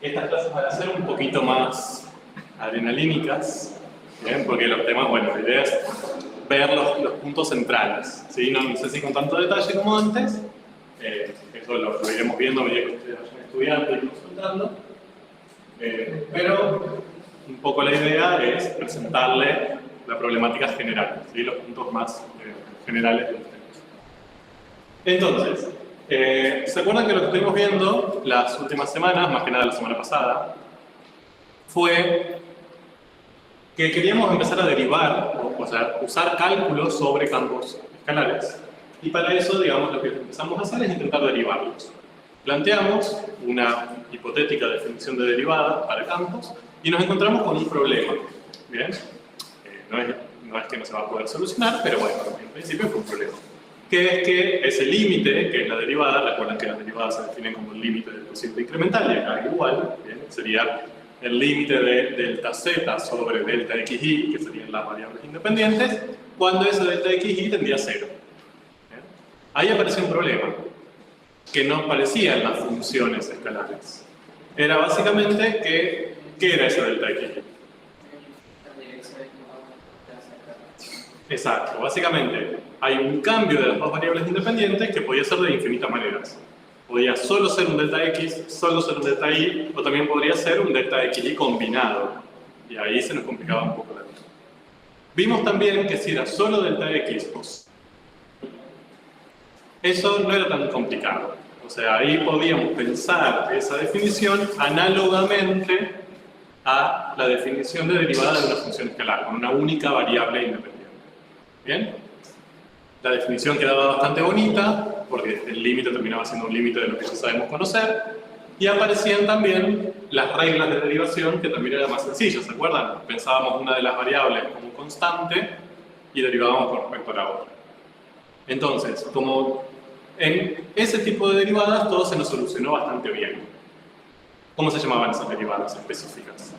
Estas clases van a ser un poquito más adrenalínicas, ¿bien? Porque los temas, bueno, la idea es ver los puntos centrales, ¿sí? No sé si con tanto detalle como antes, eso lo iremos viendo a medida que ustedes vayan estudiando y consultando, pero un poco la idea es presentarle la problemática general, ¿sí? Los puntos más generales de los temas. Entonces, ¿se acuerdan que lo que estuvimos viendo las últimas semanas, más que nada la semana pasada, fue que queríamos empezar a derivar, o sea, usar cálculos sobre campos escalares? Y para eso, digamos, lo que empezamos a hacer es intentar derivarlos. Planteamos una hipotética definición de derivada para campos y nos encontramos con un problema. ¿Bien? No es que no se va a poder solucionar, pero bueno, en principio fue un problema. Que es que ese límite, que es la derivada, recuerden que las derivadas se definen como el límite del cociente incremental, y acá igual, ¿bien? Sería el límite de delta z sobre delta xy, que serían las variables independientes, cuando ese delta xy tendría a 0. ¿Bien? Ahí apareció un problema, que no aparecía en las funciones escalares. Era básicamente que, ¿qué era ese delta xy? Exacto, básicamente hay un cambio de las dos variables independientes que podía ser de infinitas maneras. Podía solo ser un delta x, solo ser un delta y, o también podría ser un delta xy combinado. Y ahí se nos complicaba un poco la cosa. Vimos también que si era solo delta x, eso no era tan complicado. O sea, ahí podíamos pensar esa definición análogamente a la definición de derivada de una función escalar, con una única variable independiente. ¿Bien? La definición quedaba bastante bonita, porque el límite terminaba siendo un límite de lo que ya sabemos conocer, y aparecían también las reglas de derivación, que también eran más sencillas, ¿se acuerdan? Pensábamos una de las variables como constante y derivábamos con respecto a la otra. Entonces, como en ese tipo de derivadas todo se nos solucionó bastante bien. ¿Cómo se llamaban esas derivadas específicas?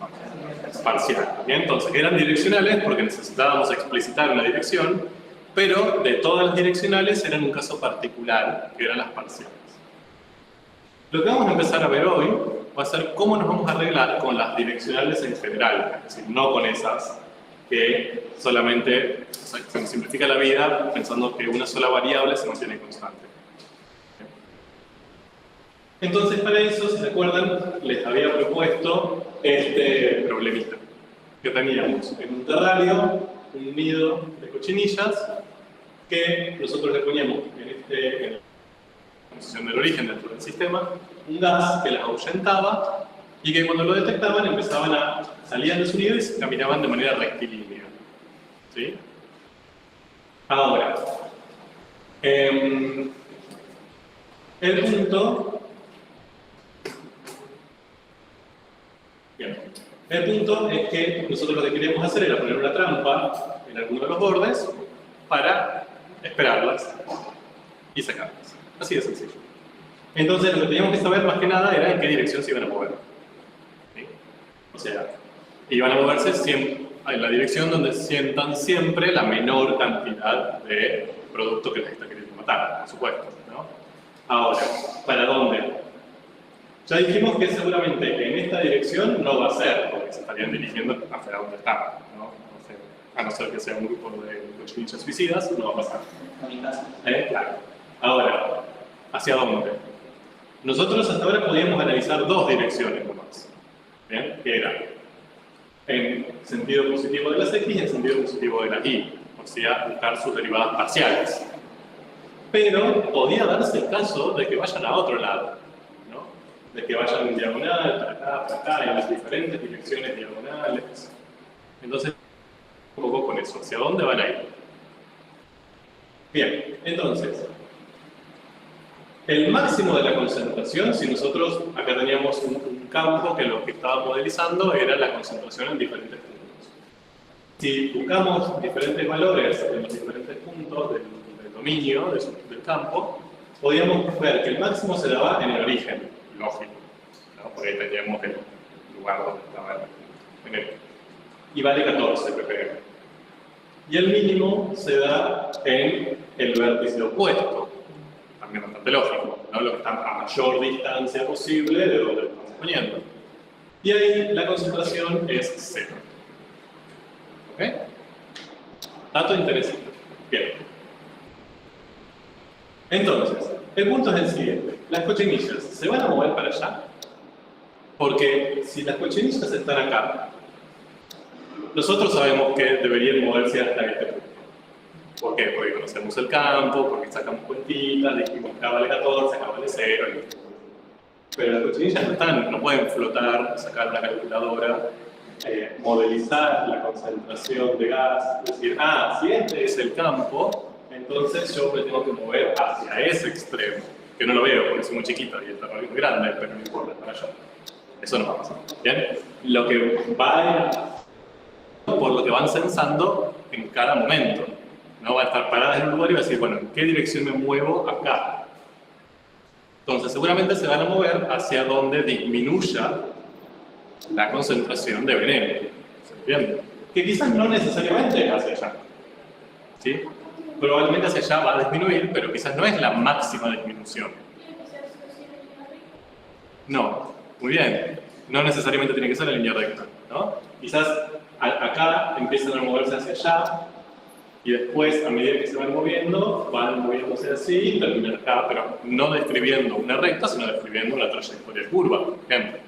Parciales. Bien, entonces eran direccionales porque necesitábamos explicitar una dirección, pero de todas las direccionales eran un caso particular, que eran las parciales. Lo que vamos a empezar a ver hoy va a ser cómo nos vamos a arreglar con las direccionales en general, es decir, no con esas que solamente se nos simplifica la vida pensando que una sola variable se mantiene constante. Entonces, para eso, si se acuerdan, les había propuesto este problemita. Que teníamos en un terrario un nido de cochinillas que nosotros le poníamos en la posición del origen dentro del sistema un gas que las ahuyentaba y que cuando lo detectaban salían de su nido y caminaban de manera rectilínea. ¿Sí? Ahora, el punto... Bien. El punto es que nosotros lo que queríamos hacer era poner una trampa en alguno de los bordes para esperarlas y sacarlas. Así de sencillo. Entonces, lo que teníamos que saber más que nada era en qué dirección se iban a mover. ¿Sí? O sea, iban a moverse siempre en la dirección donde sientan siempre la menor cantidad de producto que les está queriendo matar, por supuesto, ¿no? Ahora, ¿para dónde? Ya dijimos que seguramente en esta dirección no va a ser, porque se estarían dirigiendo hacia donde están, ¿no? O sea, a no ser que sea un grupo de cochinillas suicidas, no va a pasar. Claro. Ahora, ¿hacia dónde? Nosotros hasta ahora podíamos analizar dos direcciones nomás, ¿bien? Que eran en sentido positivo de las x y en sentido positivo de las y, o sea, buscar sus derivadas parciales. Pero podía darse el caso de que vayan a otro lado, de que vayan en diagonal, para acá, en las diferentes direcciones diagonales. Entonces, un poco con eso, ¿hacia dónde van a ir? Bien, entonces, el máximo de la concentración, si nosotros acá teníamos un campo que lo que estaba modelizando era la concentración en diferentes puntos. Si buscamos diferentes valores en los diferentes puntos del dominio del campo, podíamos ver que el máximo se daba en el origen. Lógico, ¿no? Porque ahí teníamos el lugar donde estaba y vale 14 ppm. Y el mínimo se da en el vértice opuesto, también bastante lógico, ¿no? Lo que está a mayor distancia posible de donde lo estamos poniendo. Y ahí la concentración es 0. ¿Ok? Dato interesante. Bien. Entonces, el punto es el siguiente. Las cochinillas se van a mover para allá, porque si las cochinillas están acá, nosotros sabemos que deberían moverse hasta este punto. ¿Por qué? Porque conocemos el campo, porque sacamos cuentitas, dijimos acá vale 14, acá vale 0. Pero las cochinillas no pueden flotar, sacar una calculadora, modelizar la concentración de gas, decir, si este es el campo, entonces yo me tengo que mover hacia ese extremo, que no lo veo porque soy muy chiquito y el terreno es muy grande, pero no importa, para allá. Eso no va a pasar. ¿Bien? Lo que va por lo que van censando en cada momento. No va a estar parada en un lugar y va a decir, bueno, ¿en qué dirección me muevo acá? Entonces, seguramente se van a mover hacia donde disminuya la concentración de veneno. ¿Se entiende? Que quizás no necesariamente hacia allá. ¿Sí? Probablemente hacia allá va a disminuir, pero quizás no es la máxima disminución. No, muy bien. No necesariamente tiene que ser en línea recta, ¿no? Quizás acá empiezan a moverse hacia allá y después, a medida que se van moviéndose así y terminan acá, pero no describiendo una recta, sino describiendo una trayectoria curva, por ejemplo.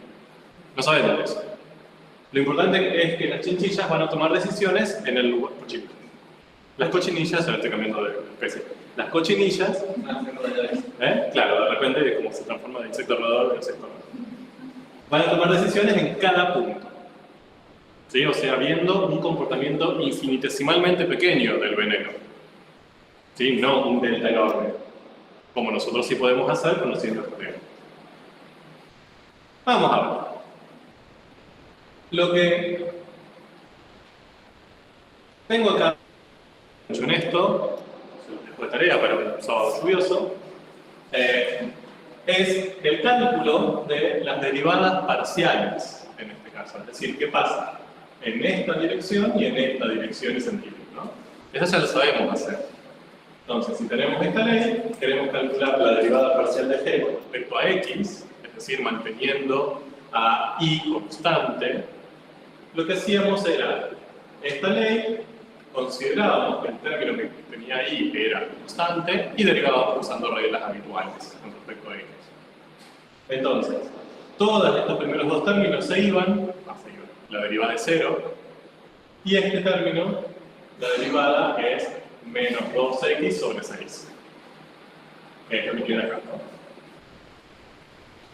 No sabemos eso. Lo importante es que las chinchillas van a tomar decisiones en el lugar. Las cochinillas, ahora estoy cambiando de especie. Las cochinillas, claro, de repente como se transforma de insecto roedor en insecto roedor. Van a tomar decisiones en cada punto. ¿Sí? O sea, viendo un comportamiento infinitesimalmente pequeño del veneno. ¿Sí? No un delta enorme. Como nosotros sí podemos hacer conociendo el veneno. Vamos a ver. Lo que tengo acá en esto, después de tarea para un sábado lluvioso, es el cálculo de las derivadas parciales, en este caso. Es decir, ¿qué pasa en esta dirección y en esta dirección y sentido? ¿No? Eso ya lo sabemos hacer. Entonces, si tenemos esta ley, queremos calcular la derivada parcial de g con respecto a x, es decir, manteniendo a y constante, lo que hacíamos era, esta ley, considerábamos que el término que tenía ahí era constante y derivábamos usando reglas habituales con respecto a ellos. Entonces, todos estos primeros dos términos se iban, la derivada es 0, y este término, la derivada es menos 2x sobre 6. Es lo que queda acá, ¿no?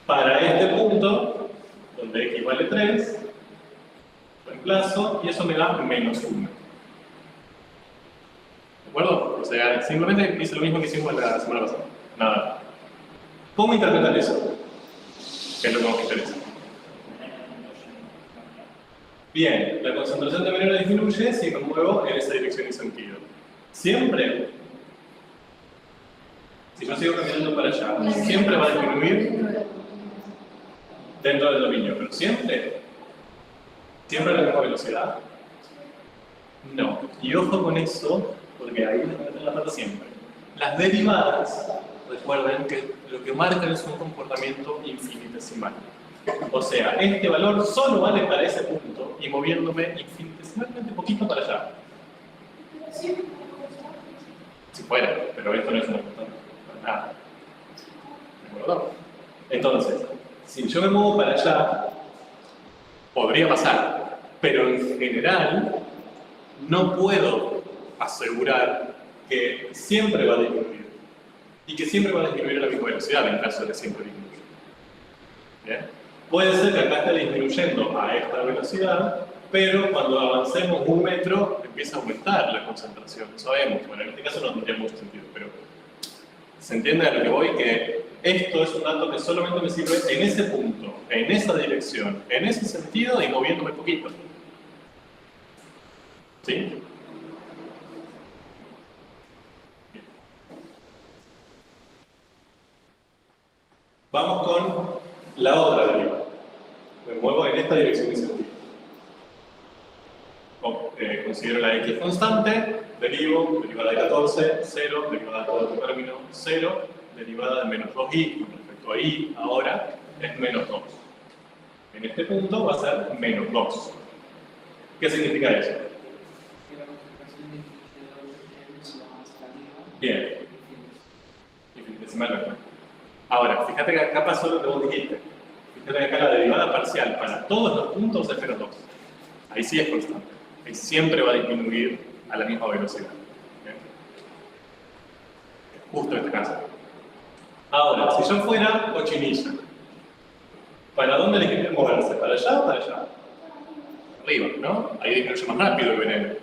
Para este punto, donde x vale 3, reemplazo y eso me da menos 1. ¿De acuerdo? O sea, simplemente hice lo mismo que hicimos la semana pasada. Nada. ¿Cómo interpretar eso? ¿Qué es lo que nos interesa? Bien, la concentración de veneno disminuye si me muevo en esa dirección y sentido. Siempre, si yo sigo caminando para allá, siempre va a disminuir dentro del dominio, pero siempre a la misma velocidad. No, y ojo con eso, porque ahí les meten la pata siempre. Las derivadas, recuerden que lo que marcan es un comportamiento infinitesimal. O sea, este valor solo vale para ese punto y moviéndome infinitesimalmente poquito para allá. Si fuera, pero esto no es una constante, para nada. ¿De acuerdo? Entonces, si yo me muevo para allá, podría pasar, pero en general no puedo asegurar que siempre va a disminuir y que siempre va a disminuir a la misma velocidad en caso de que siempre disminuya. ¿Bien? Puede ser que acá esté disminuyendo a esta velocidad, pero cuando avancemos 1 metro empieza a aumentar la concentración. Lo sabemos. Bueno, en este caso no tendría mucho sentido, pero ¿se entiende a lo que voy? Que esto es un dato que solamente me sirve en ese punto, en esa dirección, en ese sentido y moviéndome poquito. ¿Sí? Vamos con la otra derivada. Me muevo en esta dirección y sentido. Considero la x constante, derivo, derivada de 14, 0, derivada de todo el término, 0, derivada de menos 2y con respecto a y, ahora es menos 2. En este punto va a ser menos 2. ¿Qué significa eso? Bien. Infinitesimal. Ahora, fíjate que acá pasó lo que vos dijiste. Fíjate que acá la derivada parcial para todos los puntos es menos 2. Ahí sí es constante. Ahí siempre va a disminuir a la misma velocidad. ¿Bien? Justo en este caso. Ahora, si yo fuera cochinilla, ¿para dónde le quería moverse? ¿Para allá o para allá? Arriba, ¿no? Ahí disminuye más rápido el veneno.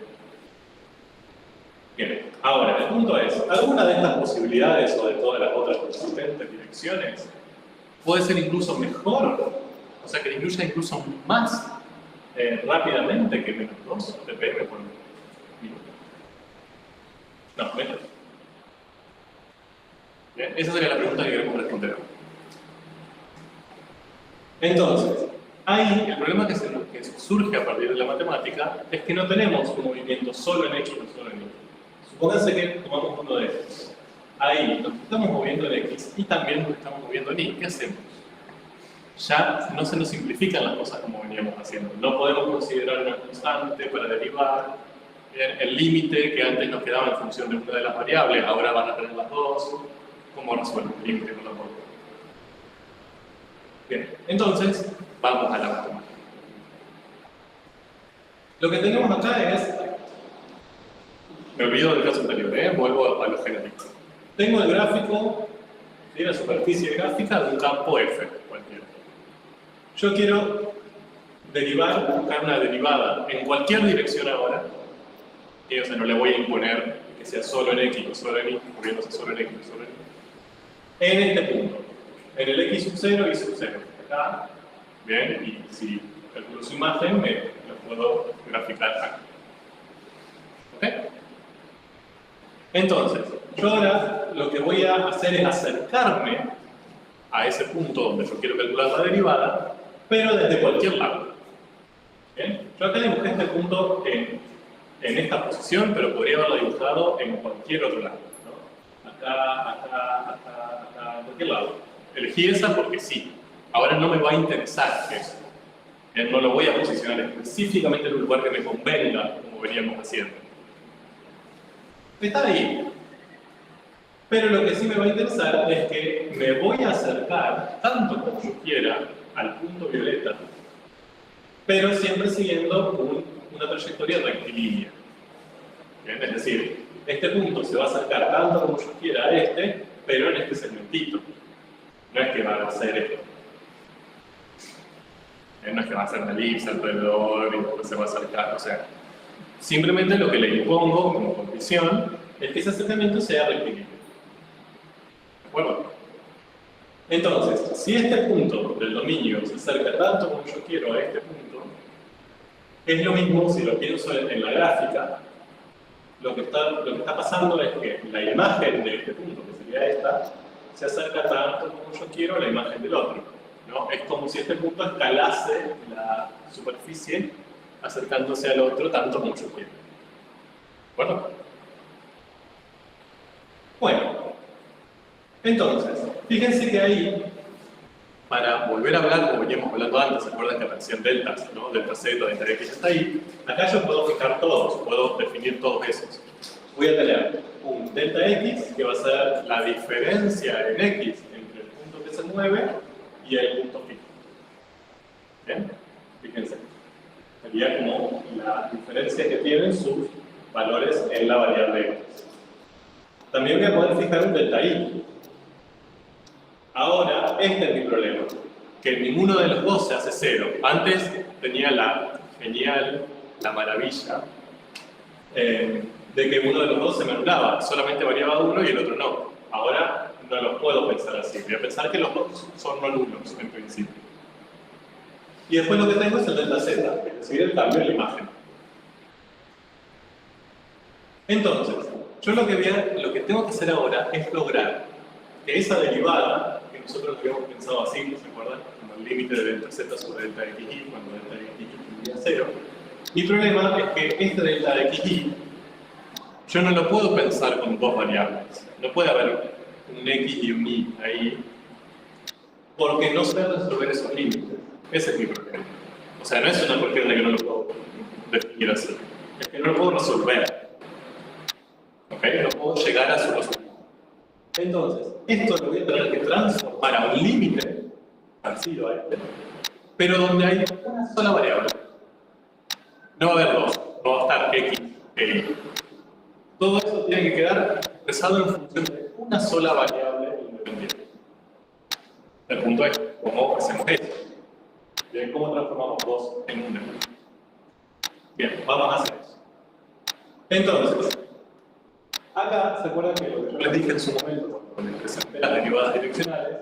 Bien, ahora, el punto es, ¿alguna de estas posibilidades o de todas las otras consistentes direcciones puede ser incluso mejor? O sea, que disminuya incluso más rápidamente que menos 2 dpm por minuto. No, menos. Bien, esa sería la pregunta que queremos responder ahora. Entonces, ahí el problema que surge a partir de la matemática es que no tenemos un movimiento solo en X o solo en Y. Supónganse que tomamos uno de estos. Ahí nos estamos moviendo en X y también nos estamos moviendo en Y. ¿Qué hacemos? Ya no se nos simplifican las cosas como veníamos haciendo. No podemos considerar una constante para derivar. Bien, el límite que antes nos quedaba en función de una de las variables, ahora van a tener las dos. ¿Cómo resuelvo el límite con la variable? Bien, entonces vamos a la matemática. Lo que tenemos acá es... Me olvido del caso anterior, vuelvo a los genéricos. Tengo el gráfico, ¿sí? La superficie gráfica de un campo F, cualquiera. Yo quiero buscar una derivada en cualquier dirección ahora, y, o sea, no le voy a imponer que sea solo en X o solo en Y, moviéndose solo en X o solo en Y, en este punto, en el X sub 0 y sub 0. Acá, bien, y si calculo su imagen, me lo puedo graficar acá. ¿Ok? Entonces, yo ahora lo que voy a hacer es acercarme a ese punto donde yo quiero calcular la derivada, pero desde cualquier lado. ¿Bien? Yo acá dibujé este punto en esta posición, pero podría haberlo dibujado en cualquier otro lado, ¿no? Acá, en cualquier lado. Elegí esa porque sí. Ahora no me va a interesar eso. No lo voy a posicionar específicamente en un lugar que me convenga, como veníamos haciendo. Está ahí. Pero lo que sí me va a interesar es que me voy a acercar, tanto como yo quiera, al punto violeta, pero siempre siguiendo una trayectoria rectilínea. ¿Bien? Es decir, este punto se va a acercar tanto como yo quiera a este, pero en este segmentito. No es que va a hacer esto. No es que va a hacer una elipse alrededor y después se va a acercar. O sea, simplemente lo que le impongo como condición es que ese acercamiento sea rectilíneo. ¿De acuerdo? Entonces, si este punto del dominio se acerca tanto como yo quiero a este punto, es lo mismo si lo pienso en la gráfica. Lo que está pasando es que la imagen de este punto, que sería esta, se acerca tanto como yo quiero a la imagen del otro, ¿no? Es como si este punto escalase la superficie acercándose al otro tanto como yo quiero. ¿De acuerdo? Bueno, entonces, fíjense que ahí, para volver a hablar como veníamos hablando antes, ¿se acuerdan que aparecían deltas, ¿no? Delta Z, delta X, está ahí. Acá yo puedo fijar todos, puedo definir todos esos. Voy a tener un delta X, que va a ser la diferencia en X entre el punto que se mueve y el punto fijo. ¿Bien? Fíjense. Sería como la diferencia que tienen sus valores en la variable X. También voy a poder fijar un delta Y. Ahora, este es mi problema, que ninguno de los dos se hace cero. Antes tenía la genial, la maravilla, de que uno de los dos se me anulaba, solamente variaba uno y el otro no. Ahora no los puedo pensar así, voy a pensar que los dos son no nulos en principio. Y después lo que tengo es el delta Z, es decir, el cambio en la imagen. Entonces, yo lo que tengo que hacer ahora es lograr que esa derivada, que nosotros habíamos pensado así, ¿se acuerdan? Como el límite de delta Z sobre delta XY, cuando delta XY tendría 0. Mi problema es que este delta XY, yo no lo puedo pensar con dos variables. No puede haber un X y un Y ahí, porque no sé resolver esos límites. Ese es mi problema. O sea, no es una cuestión de que no lo puedo definir así. Es que no lo puedo resolver. ¿Ok? No puedo llegar a su resultado. Entonces, esto lo voy a tener que transformar a un límite parecido a este, pero donde hay una sola variable. No va a haber dos, no va a estar x e y. Todo eso tiene que quedar expresado en función de una sola variable independiente. El punto es cómo hacemos eso. Bien, cómo transformamos dos en una. Bien, vamos a hacer eso. Entonces, acá se acuerdan que lo que yo les dije en su momento, cuando les presenté las derivadas direccionales,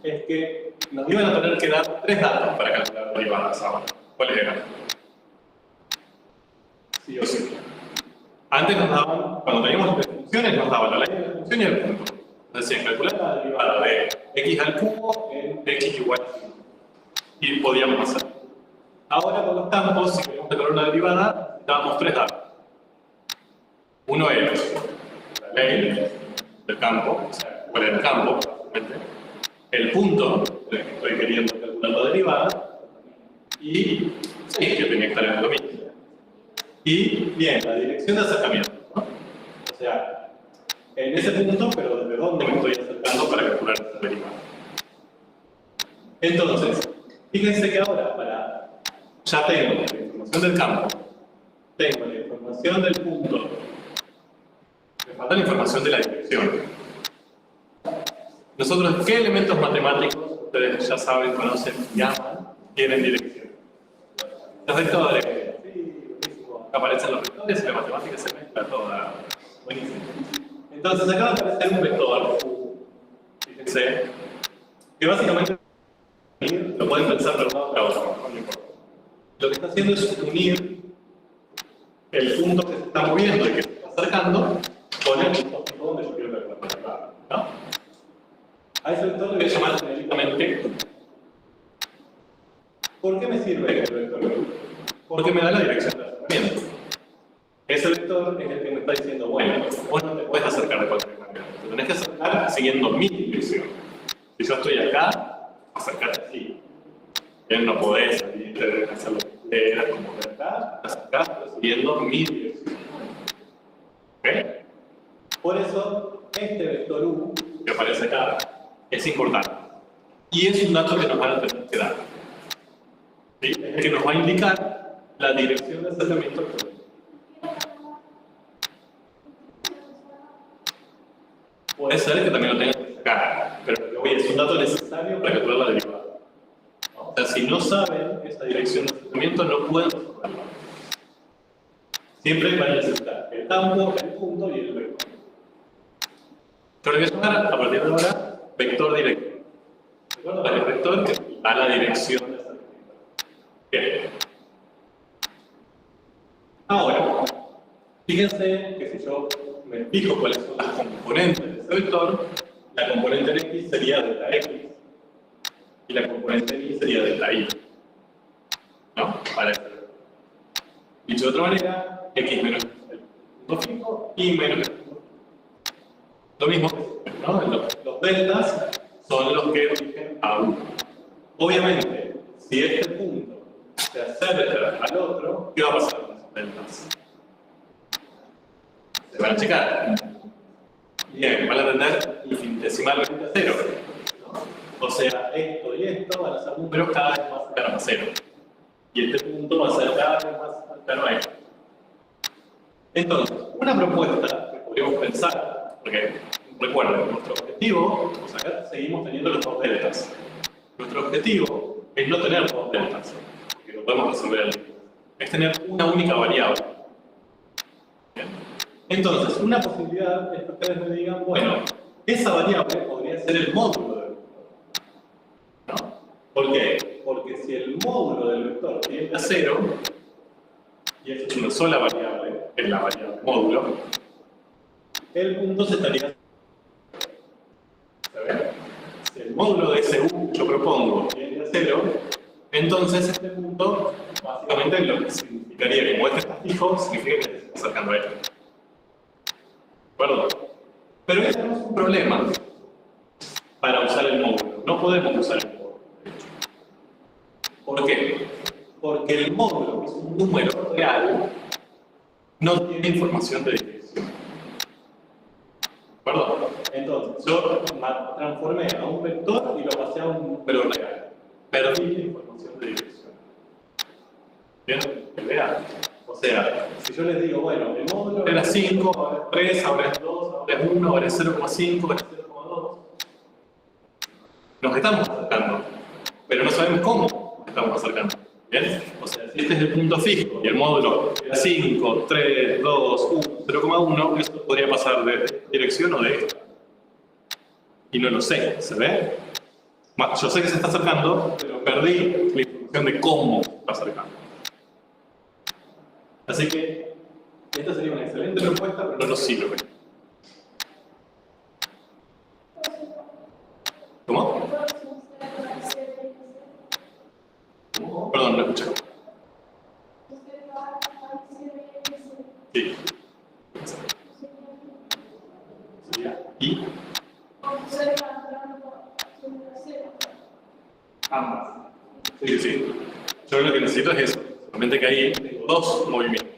es que nos iban a tener que dar tres datos para calcular derivadas ahora. ¿Cuáles eran? Sí o sí. Antes nos daban, cuando teníamos tres funciones, nos daban la ley de la función y el punto. Nos decían calcular la derivada de x al cubo en x igual a 5. Y podíamos hacer. Ahora con los campos, si queremos calcular una derivada, necesitábamos tres datos. Uno era la ley del campo, o sea, cuál era el campo, básicamente. El punto en el que estoy queriendo calcular la derivada. Y sí, que tenía que estar en el dominio. Y, bien, la dirección de acercamiento, ¿no? O sea, en ese punto, pero ¿desde dónde me estoy acercando para calcular esta derivada? Entonces, fíjense que ahora, ya tengo la información del campo, tengo la información del punto, me falta la información de la dirección. Nosotros, ¿qué elementos matemáticos ustedes ya saben, conocen, llaman, tienen dirección? Los vectores. Aparecen los vectores y la matemática se mezcla toda. Buenísimo. Entonces acá va a aparecer un vector, fíjense, que básicamente lo pueden pensar de un lado para otro, no importa. Lo que está haciendo es unir el punto que se está moviendo y que se está acercando con el punto donde yo quiero calcular, ¿no? A ese vector le voy a llamar genéricamente. ¿Por qué me sirve el vector? Porque me da la dirección del acercamiento. Ese vector es el que me está diciendo, bueno, vos no te puedes acercar de cualquier manera. Te tenés que acercar siguiendo mi dirección. Si yo estoy acá, acercarte así. Bien, no podés salir, hacer lo que quieras, como de acá, acercarte siguiendo mi dirección. ¿Ok? Por eso, este vector U, que aparece acá, es importante. Y es un dato que nos van a tener que dar. ¿Sí? Es que nos va a indicar la dirección de acercamiento. Puede ser que también lo tengan que sacar, pero es un dato necesario para calcular la derivada. O sea, si no saben esa dirección de acercamiento, no pueden resolverla. Siempre van a necesitar el campo, el punto y el vector. Yo le voy a llamar, a partir de ahora, vector directo. ¿Recuerdan? El vector que da la dirección de acercamiento. Bien. Ahora, fíjense que si yo me fijo cuáles son las componentes de ese vector, la componente en X sería delta X y la componente en Y sería delta Y. ¿No? Para eso. Dicho de otra manera, X menos el punto fijo y menos el punto fijo. Lo mismo, ¿no? Los deltas son los que rigen a uno. Obviamente, si este punto se acerca al otro, ¿qué va a pasar con esos deltas? Se van a checar. Bien, van a tender infinitesimalmente a cero. ¿No? O sea, esto y esto van a ser números cada vez más cercanos a cero. Y este punto va a ser cada vez más cercano a esto. Entonces, una propuesta que podríamos pensar, porque recuerden, nuestro objetivo, o sea, acá seguimos teniendo los dos deltas. Nuestro objetivo es no tener dos deltas, porque no podemos resolver el límite. Es tener una única variable. Bien. Entonces, una posibilidad es que ustedes me digan, bueno, esa variable podría ser el módulo del vector. ¿No? ¿Por qué? Porque si el módulo del vector tiende a 0, y esto es una sola variable, que es la variable módulo, el punto se estaría... Si el módulo de ese U que yo propongo tiende a 0, entonces este punto, básicamente lo que significaría, como este está fijo, significa que se está acercando a él. ¿De acuerdo? Pero ahí tenemos un problema para usar el módulo. No podemos usar el módulo. ¿Por qué? Porque el módulo, que es un número real, no tiene información de dirección. ¿De acuerdo? Entonces, yo transformé a un vector y lo pasé a un número real. Perdí la información de dirección. ¿Bien? ¿Vean? O sea, si yo les digo, bueno, el módulo era 5, ahora es 3, ahora es 2, ahora es 1, ahora es 0,5, ahora es 0,2. Nos estamos acercando, pero no sabemos cómo nos estamos acercando. ¿Bien? O sea, si este es el punto fijo y el módulo era 5, 3, 2, 1, 0,1, esto podría pasar de esta dirección o de esta. Y no lo sé, ¿se ve? Bueno, yo sé que se está acercando, pero perdí la información de cómo se está acercando. Así que esta sería una excelente propuesta, pero no nos sirve. ¿Cómo? Perdón, no escuché. Sí. ¿Y? Ambas. Sí, sí. Yo lo que necesito es eso. Solamente que ahí tengo dos movimientos.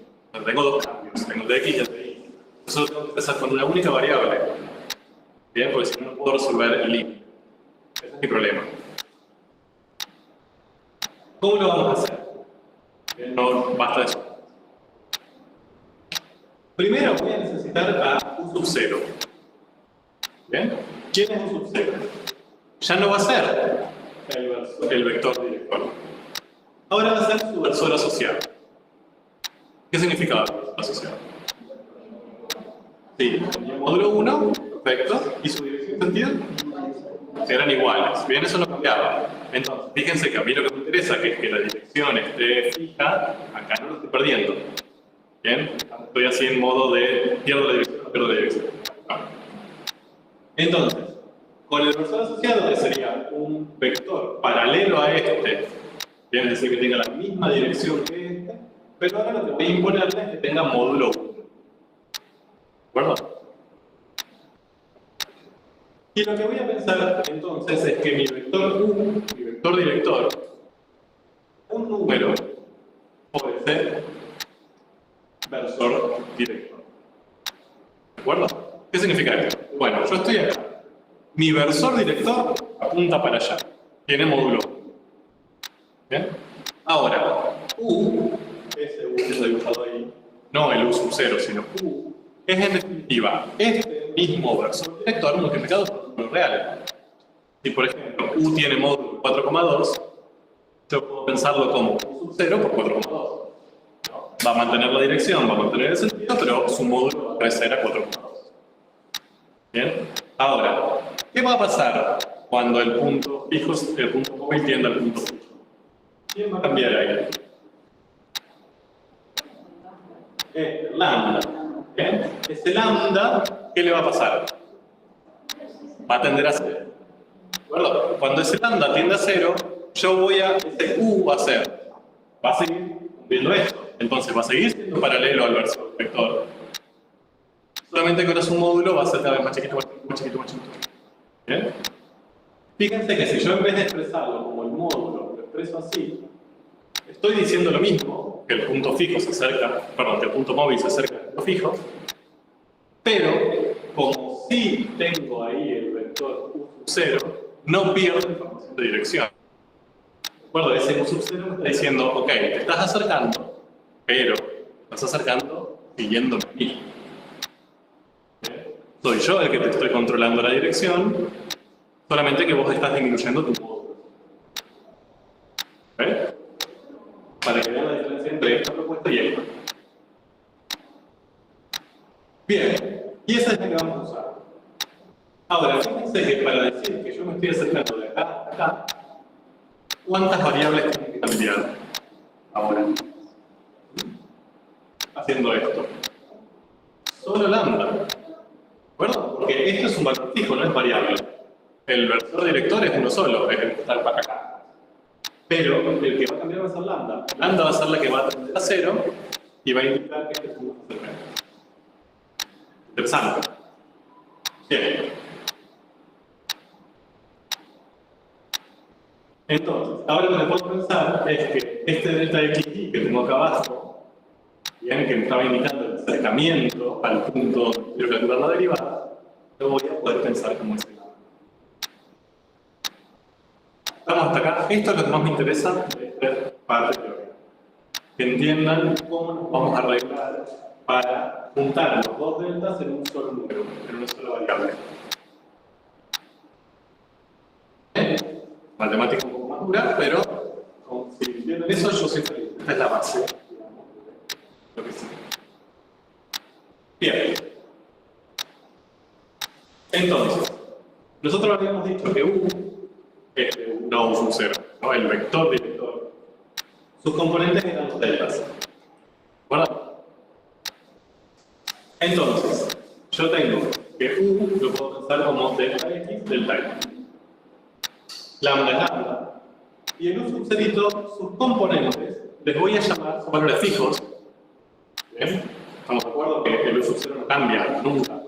Tengo dos cambios. Tengo el de X y el de Y. Eso tengo que empezar con una única variable. Bien, porque si no, no puedo resolver el límite. Ese es mi problema. ¿Cómo lo vamos a hacer? Bien, no basta de eso. Primero voy a necesitar a un sub 0. ¿Bien? ¿Quién es un sub 0? Ya no va a ser el vector director. Ahora va a ser su versor asociado. ¿Qué significa versor asociado? Sí, el módulo 1, perfecto, y su dirección de sentido eran iguales. Bien, eso no cambiaba. Entonces, fíjense que a mí lo que me interesa que es que la dirección esté fija, acá no lo estoy perdiendo. Bien, estoy así en modo de pierdo la dirección, pierdo la dirección. Entonces, con el versor asociado, que sería un vector paralelo a este, quiere decir que tenga la misma dirección que este, pero ahora lo que voy a imponerle es que tenga módulo 1. ¿De acuerdo? Y lo que voy a pensar entonces es que mi vector U, mi vector director, un número puede ser versor director. ¿De acuerdo? ¿Qué significa esto? Bueno, yo estoy acá. Mi versor director apunta para allá. Tiene módulo 1. ¿Bien? Ahora, U, ese U que está dibujado ahí, no el U sub 0, sino U, es en definitiva este mismo versor director multiplicado por números reales. Si por ejemplo U tiene módulo 4,2, yo puedo pensarlo como U sub 0 por 4,2. Va a mantener la dirección, va a mantener el sentido, pero su módulo va a crecer a 4,2. ¿Bien? Ahora, ¿qué va a pasar cuando el punto fijo, el punto móvil tienda al punto fijo? ¿Quién va a cambiar ahí? Lambda. ¿Bien? Ese lambda, ¿qué le va a pasar? Va a tender a 0. ¿De acuerdo? Cuando ese lambda tiende a 0, yo voy a, ese U va a ser, va a seguir cumpliendo esto. Entonces va a seguir siendo paralelo al versor vector. Solamente que ahora su módulo va a ser cada vez más chiquito, más chiquito, más chiquito, más chiquito. ¿Bien? Fíjense que si yo en vez de expresarlo como el módulo lo expreso así, estoy diciendo lo mismo, que el punto fijo se acerca, perdón, que el punto móvil se acerca al punto fijo, pero como sí tengo ahí el vector U sub 0, no pierdo información de dirección. ¿De acuerdo? Ese U sub 0 me está diciendo, ok, te estás acercando, pero te estás acercando siguiéndome a mí. Soy yo el que te estoy controlando la dirección, solamente que vos estás disminuyendo tu módulo. ¿Ves? Para que vean la diferencia entre esta propuesta y esta. Bien, y esa es la que vamos a usar. Ahora, fíjense que para decir que yo me estoy acercando de acá a acá, ¿cuántas variables tengo que cambiar ahora? Haciendo esto. Solo lambda. ¿De acuerdo? Porque esto es un valor fijo, no es variable. El versor director es uno solo, es el que está para acá. Pero el que va a cambiar va a ser lambda. Lambda va a ser la que va a tender a 0 y va a indicar que este es un segmento. Interesante. Bien. Entonces, ahora lo que puedo pensar es que este delta xy que tengo acá abajo, bien, que me estaba indicando el acercamiento al punto donde quiero calcular la derivada, lo voy a poder pensar como ese lado. Estamos hasta acá. Esto es lo que más me interesa de esta parte teórica. Que entiendan cómo nos vamos a arreglar para juntar los dos deltas en un solo número, en una sola variable. Matemática un poco más dura, pero si entienden eso, yo soy feliz. Esta es la base. Lo que sí. Bien. Entonces, nosotros habíamos dicho que U es no U sub 0, ¿no? El vector director. Sus componentes eran los deltas. ¿Verdad? Entonces, yo tengo que U lo puedo pensar como delta X, delta Y. Lambda es lambda. Y en un subserito, sus componentes, les voy a llamar valores fijos. ¿Bien? ¿Estamos de acuerdo que el U sub 0 no cambia nunca?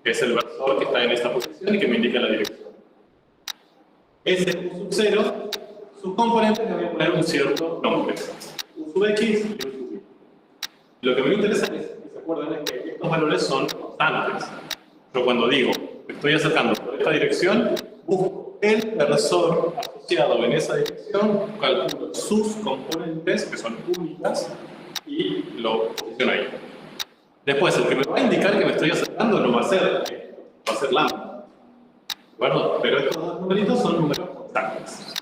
Es el versor que está en esta posición y que me indica la dirección. Ese U sub 0, sus componentes le voy a poner un cierto nombre. U sub X y U sub Y. Lo que me interesa es que se acuerden es que estos valores son constantes. Yo cuando digo me estoy acercando por esta dirección, busco el versor asociado en esa dirección, calculo sus componentes, que son únicas, y lo posiciono ahí. Después, el que me va a indicar que me estoy acercando no va a ser va a ser lambda. ¿De pero estos dos numeritos son números constantes.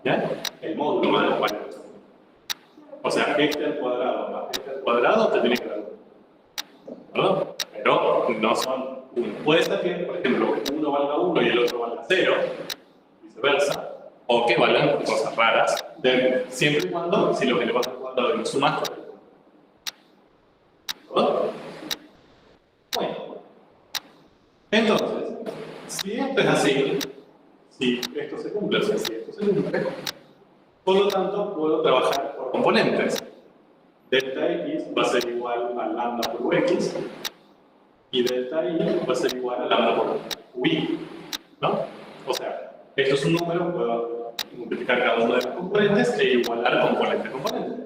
¿Ya? El módulo más del cual. O sea, este al cuadrado más este al cuadrado te tiene que dar uno. Pero no son uno. Puede ser que, por ejemplo, uno valga 1 y el otro valga 0, viceversa, o que valgan cosas raras, siempre y cuando, si lo que le pasa al cuadrado lo sumas, ¿verdad? Bueno, entonces, si esto es así, si esto se cumple, o sea, si esto se cumple, por lo tanto, puedo trabajar por componentes. Delta X va a ser igual a lambda por X, y delta Y va a ser igual a lambda por Y, ¿no? O sea, esto es un número, puedo multiplicar cada uno de los componentes e igualar componente a componente.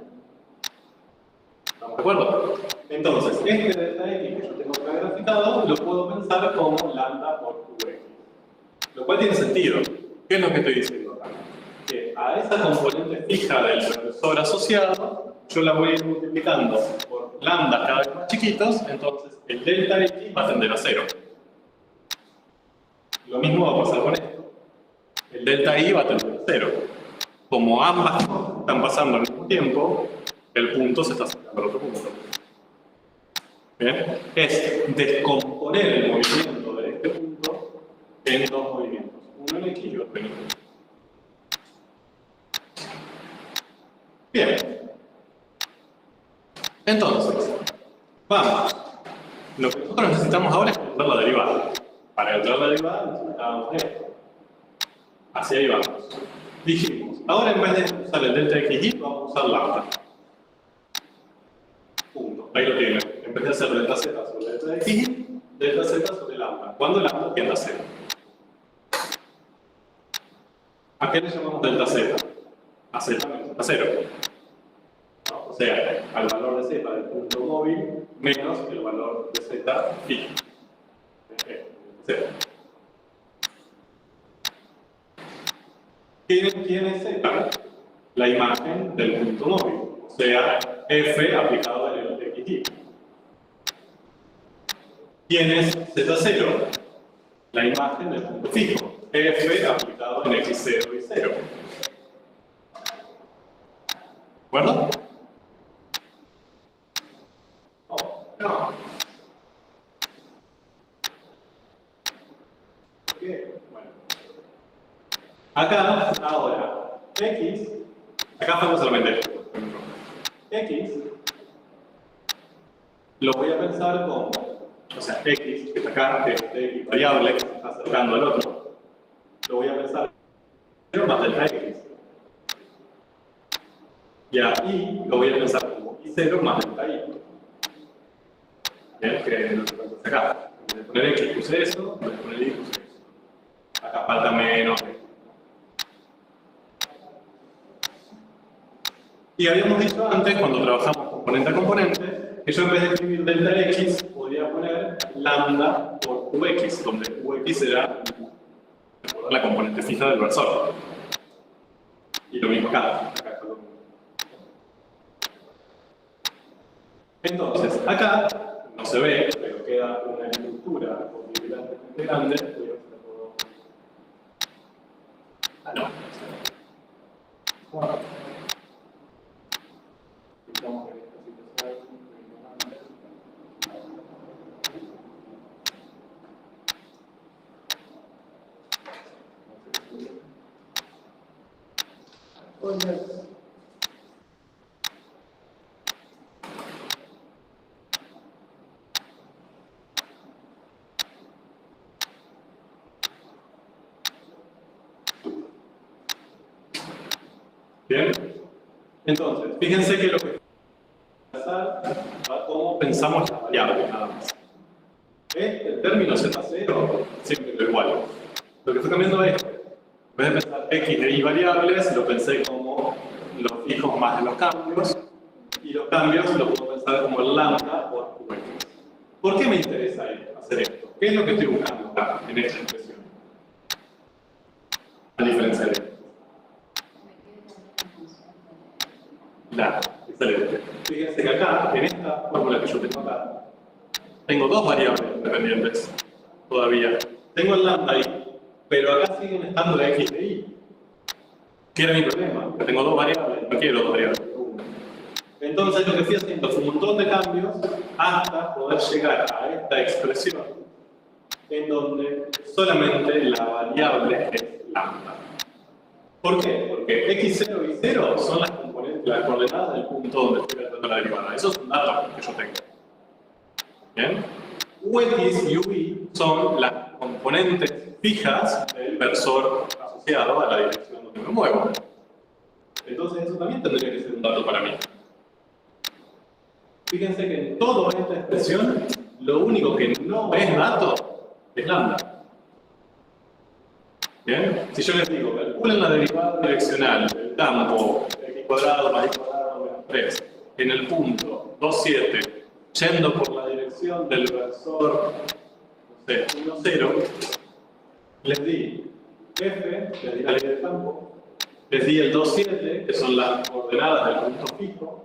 ¿Estamos de acuerdo? Entonces, este delta X que yo tengo acá graficado, lo puedo pensar como lambda por Q. Lo cual tiene sentido. ¿Qué es lo que estoy diciendo acá? Que a esa componente fija del versor asociado, yo la voy a ir multiplicando por lambda cada vez más chiquitos, entonces el delta X va a tender a 0. Lo mismo va a pasar con esto. El delta Y va a tender a 0. Como ambas están pasando al mismo tiempo, el punto se está acercando al otro punto. ¿Bien? Es descomponer el movimiento de este punto en dos movimientos. Uno en X y otro en Y. Bien. Entonces, vamos. Lo que nosotros necesitamos ahora es encontrar la derivada. Para encontrar la derivada necesitamos esto. Hacia ahí vamos. Dijimos, ahora en vez de usar el delta xy, vamos a usar lambda. Punto. Ahí lo tienen. En vez de hacer delta z sobre delta xy, delta z sobre lambda. Cuando lambda tiende a 0. ¿A qué le llamamos delta z? A z menos a 0. O sea, al valor de z del punto móvil menos el valor de z fijo. ¿Quién es z? La imagen del punto móvil, o sea, f aplicado en el xy. ¿Quién es z0? La imagen del punto fijo, f aplicado en x0 y 0. ¿De acuerdo? No. Bueno. Acá, ahora, x, acá hacemos solamente esto. X, lo voy a pensar como, o sea, x, que está acá, que es x variable, que se está acercando al otro, lo voy a pensar 0 más delta x. Y a y lo voy a pensar como y0 más delta y. Bien, que es lo que pasa acá. En vez de poner x puse eso, en vez de poner y puse eso. Acá falta menos. Y habíamos dicho antes, cuando trabajamos componente a componente, que yo en vez de escribir delta x, podría poner lambda por ux, donde ux era la componente fija del versor. Y lo mismo acá. Entonces, acá no se ve, pero queda una estructura considerablemente grande. No. Bien, entonces, fíjense que lo que va a cómo pensamos la variable, nada más. El término Z0 siempre lo igual. Lo que estoy cambiando es, en vez de pensar x de y variables, lo pensé como los fijos más de los cambios, y los cambios lo puedo pensar como lambda por ux. ¿Por qué me interesa hacer esto? ¿Qué es lo que estoy buscando acá, en esta expresión? A diferencia de esto. Excelente. Fíjense que acá, en esta fórmula que yo tengo acá, tengo dos variables independientes todavía. Tengo el lambda ahí, pero acá siguen estando la x de y. ¿Qué era mi problema? Que tengo dos variables, no quiero dos variables. Entonces lo que estoy haciendo es un montón de cambios hasta poder llegar a esta expresión en donde solamente la variable es lambda. ¿Por qué? Porque x0 y 0 son las componentes, las coordenadas del punto donde estoy calculando la derivada. Eso es un dato que yo tengo. ¿Bien? Ux y uy son las componentes fijas del versor asociado a la dirección donde me muevo. Entonces eso también tendría que ser un dato para mí. Fíjense que en toda esta expresión, lo único que no es dato es lambda. ¿Bien? Si yo les digo, calculen la derivada direccional del campo x cuadrado más y cuadrado menos 3 en el punto 2, 7, yendo por la dirección del versor, no sé, 1, 0, les di f, les di la ley del campo, les di el 2, 7, que son las coordenadas del punto fijo,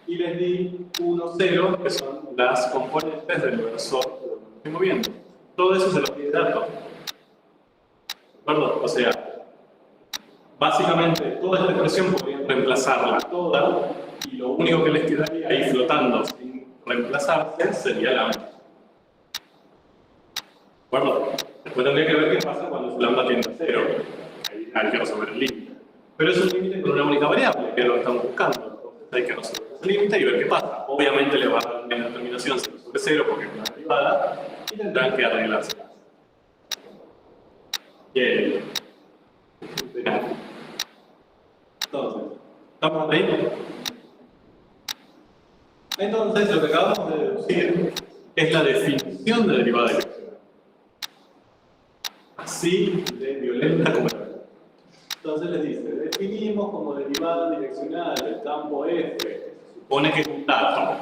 y les di 1, 0, que son las componentes del versor que estoy moviendo. Todo eso se lo pide dato. ¿De acuerdo? O sea, básicamente toda esta expresión podrían reemplazarla toda y lo único que les quedaría ahí flotando sin reemplazarse sería lambda. ¿De acuerdo? Después tendría que ver qué pasa cuando su lambda tiende a 0. Ahí hay que resolver el límite. Pero es un límite con una única variable, que es lo que estamos buscando. Entonces hay que resolver ese límite y ver qué pasa. Obviamente le va a dar una determinación 0 sobre 0 porque es una derivada y tendrán que arreglarse. Bien. Entonces, ¿estamos ahí? Entonces, lo que acabamos de deducir es la definición de derivada direccional. Así de violenta como la verdad. Entonces les dice, definimos como derivada direccional del campo f, que se supone que es un dato,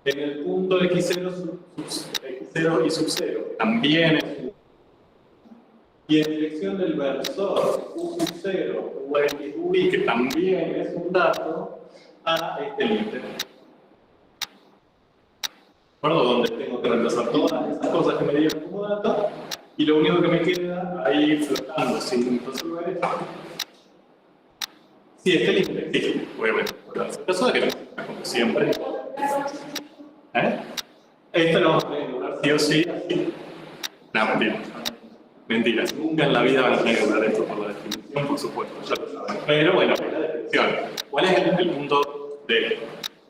en el punto x0 y sub 0, que también es un, y en dirección del versor u sub 0 u x u y, que también es un dato, a este límite. ¿Recuerdo? Donde tengo que reemplazar todas esas cosas que me dieron como dato y lo único que me queda ahí flotando sin resolver esto. Sí, este límite, sí, obviamente. Eso de que no, como siempre. Esto lo vamos a enumerar sí o sí, así. No, mentira. Mentiras. Nunca en la vida van a tener que enumerar esto por la definición, por supuesto, ya lo saben. Pero bueno, la definición. ¿Cuál es el punto de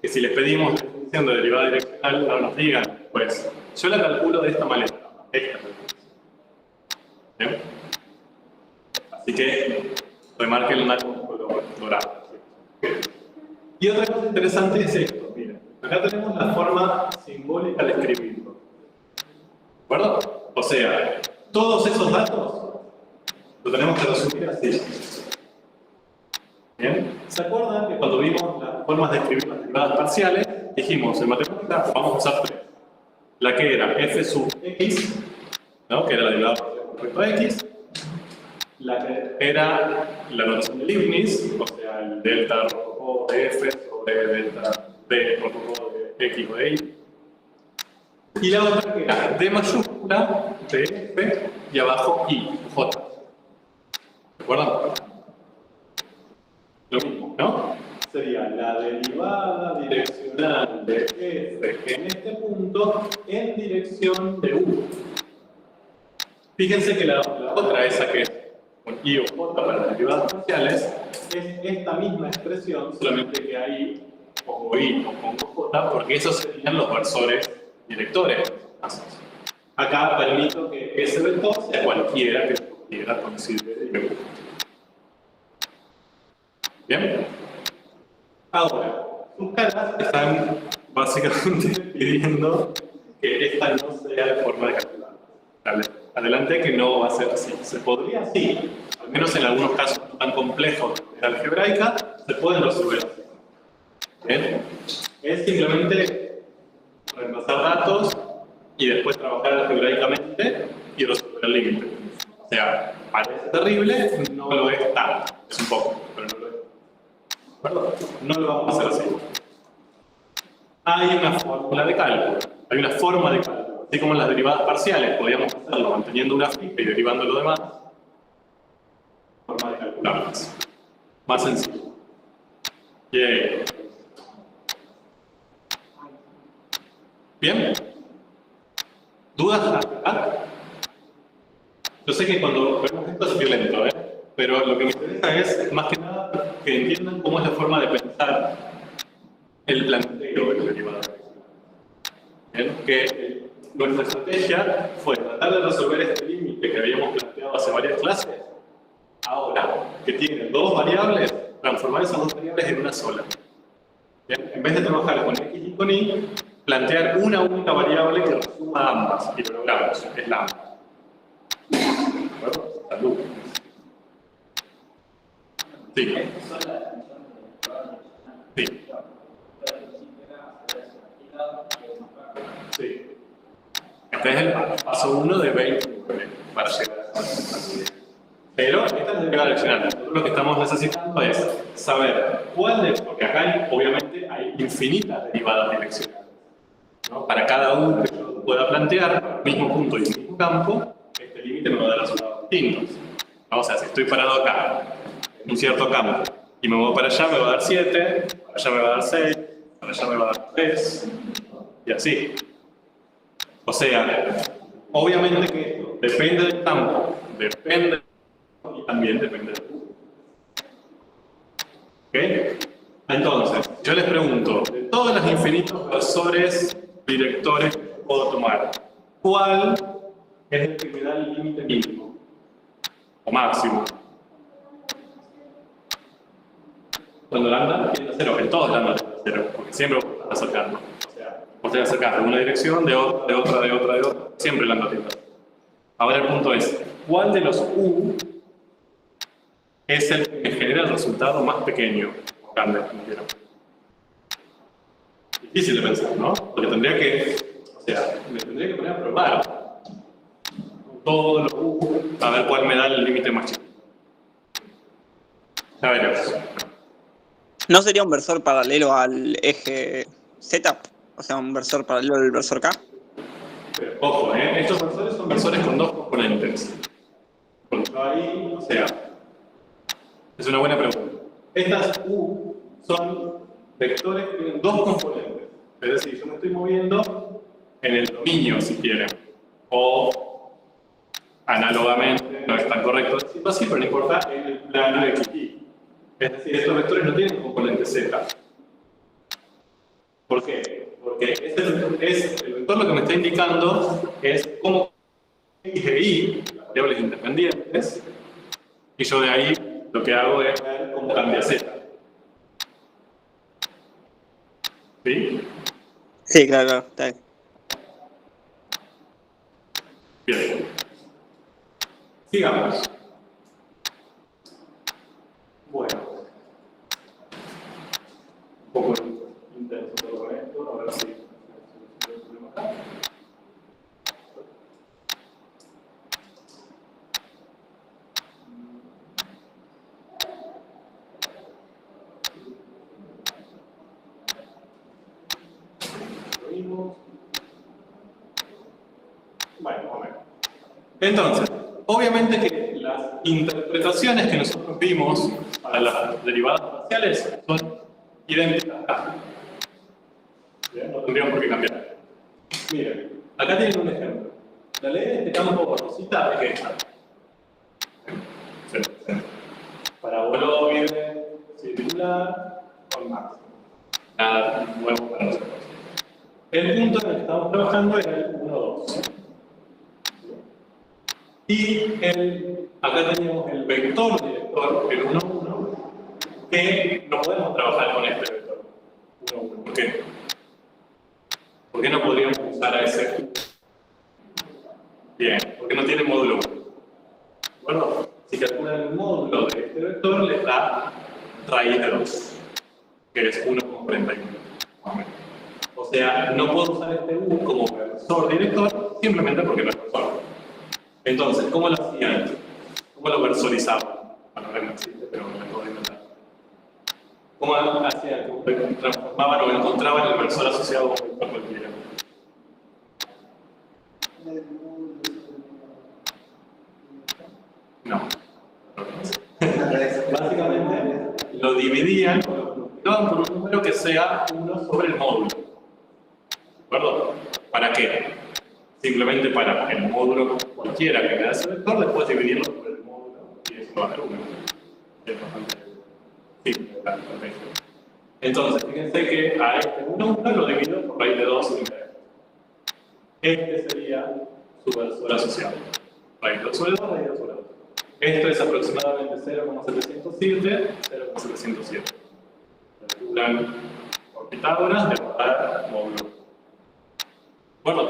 que si les pedimos la definición de derivada direccional, no nos digan? Pues yo la calculo de esta manera. ¿Bien? Así que remarquen algo color dorado. Y otra cosa interesante es esto. Miren, acá tenemos la forma simbólica de escribirlo. ¿De acuerdo? O sea, todos esos datos lo tenemos que resumir así. ¿Bien? ¿Se acuerdan que cuando vimos las formas de escribir las derivadas parciales, dijimos en matemáticas vamos a usar tres? La que era f sub x, ¿no? Que era la derivada parcial con respecto a x. La que era la notación de Leibniz, o sea, el delta rho de f sobre delta d rho de x o de y. Y la otra que era d mayúscula de f y abajo i, j. ¿De acuerdo? Lo mismo, ¿no? Sería la derivada direccional de f en este punto en dirección de u. Fíjense que la otra, esa que es con i o j para las derivadas parciales, es esta misma expresión, solamente que ahí pongo i o pongo j, porque esos serían los versores directores. Acá permito que ese vector sea cualquiera que quiera considere u. ¿Bien? Ahora, sus caras están básicamente pidiendo que esta no sea la forma de calcular. Adelante que no va a ser así. Se podría así, al menos en algunos casos tan complejos de algebraica, se pueden resolver así. ¿Bien? Es simplemente reemplazar datos y después trabajar algebraicamente y resolver el límite. O sea, parece terrible, no lo es tanto. Es un poco, pero no lo es. ¿Perdón? No lo vamos a hacer así. Hay una fórmula de cálculo, hay una forma de cálculo. Así como en las derivadas parciales podíamos hacerlo manteniendo una fija y derivando lo demás, forma de calcularlas. Más sencillo. Bien. ¿Bien? ¿Dudas hasta acá? Yo sé que cuando vemos esto es violento, pero lo que me interesa es, más que nada, que entiendan cómo es la forma de pensar el planteo de la derivada. Que nuestra estrategia fue tratar de resolver este límite que habíamos planteado hace varias clases. Ahora, que tiene dos variables, transformar esas dos variables en una sola. ¿Bien? En vez de trabajar con x y con y, plantear una única variable que resuma ambas, y lo logramos, es la ambas. ¿De acuerdo? Salud. Sí. Sí. Sí. Este es el paso 1 de 29 para llegar a esta. Pero esta es la derivada direccional. Nosotros lo que estamos necesitando es saber cuál de, porque acá obviamente hay infinitas derivadas direccionales, ¿no? Para cada uno que yo pueda plantear, mismo punto y mismo campo, este límite me va a dar resultados distintos. O sea, si estoy parado acá, en un cierto campo, y me voy para allá, me va a dar 7, para allá me va a dar 6, para allá me va a dar 3, y así. O sea, obviamente que esto depende del campo, depende y también depende del punto. ¿Ok? Entonces, yo les pregunto, de todos los infinitos versores directores que puedo tomar, ¿cuál es el que me da el límite mínimo o máximo? Cuando lambda tiende a 0, en todos lambda tiende a 0, porque siempre vos estás acercando. O sea, vos te acercás de una dirección, de otra, siempre lambda tiende a 0. Ahora el punto es, ¿cuál de los u es el que genera el resultado más pequeño o grande, como quieran? Difícil de pensar, ¿no? Porque tendría que, o sea, me tendría que poner a probar todos los u, a ver cuál me da el límite más chico. Ya veremos. ¿No sería un versor paralelo al eje Z? O sea, un versor paralelo al versor K. Pero, ojo, estos versores son versores con dos componentes. Ahí, o sea, es una buena pregunta. Estas U son vectores que tienen dos componentes. Es decir, yo me estoy moviendo en el dominio, si quieren. O, análogamente, no es tan correcto decirlo así, pero no importa, en el plano de XY. Es decir, estos vectores no tienen componente Z. ¿Por qué? Porque el vector lo que me está indicando es cómo X e Y, variables independientes, y yo de ahí lo que hago es ver cómo cambia Z. ¿Sí? Sí, claro, está bien. Bien. Sigamos. Bueno. Entonces, obviamente que las interpretaciones que nosotros vimos para las derivadas parciales son idénticas acá. Bien, no tendrían por qué cambiar. Miren, acá tienen un ejemplo. La ley de este campo rosita es esta. Paraboloide, circular, con máximo. Nada nuevo para nosotros. El punto en el que estamos trabajando es el 1, 2. Y acá tenemos el vector director, el 1, 1, que no podemos trabajar con este vector 1, 1. ¿Por qué? ¿Por qué no podríamos usar a ese? Bien, porque no tiene módulo 1. ¿De acuerdo? Si calculan el módulo de este vector, les da raíz de 2, que es 1,41. O sea, no puedo usar este U como versor director simplemente porque no es versor. Entonces, ¿cómo lo hacían? ¿Cómo lo versorizaban? Bueno, ahora no existe, pero me lo puedo inventar. ¿Cómo hacían? Transformaban o encontraban el versor asociado a un vector cualquiera. No. Básicamente, lo dividían, lo multiplicaban por un número que sea 1 sobre el módulo. ¿De acuerdo? ¿Para qué? Simplemente para el módulo cualquiera que me da ese vector, después dividirlo por el módulo y eso va a dar 1. Es bastante simple la estrategia. Entonces, fíjense que a este 1 lo divido por raíz de 2 integral. Este sería su versor asociado. Raíz de 2 sobre 2, raíz de 2 sobre 2. Esto es aproximadamente 0,707, 0,707. Calculan por Pitágoras, de dar módulo. Bueno,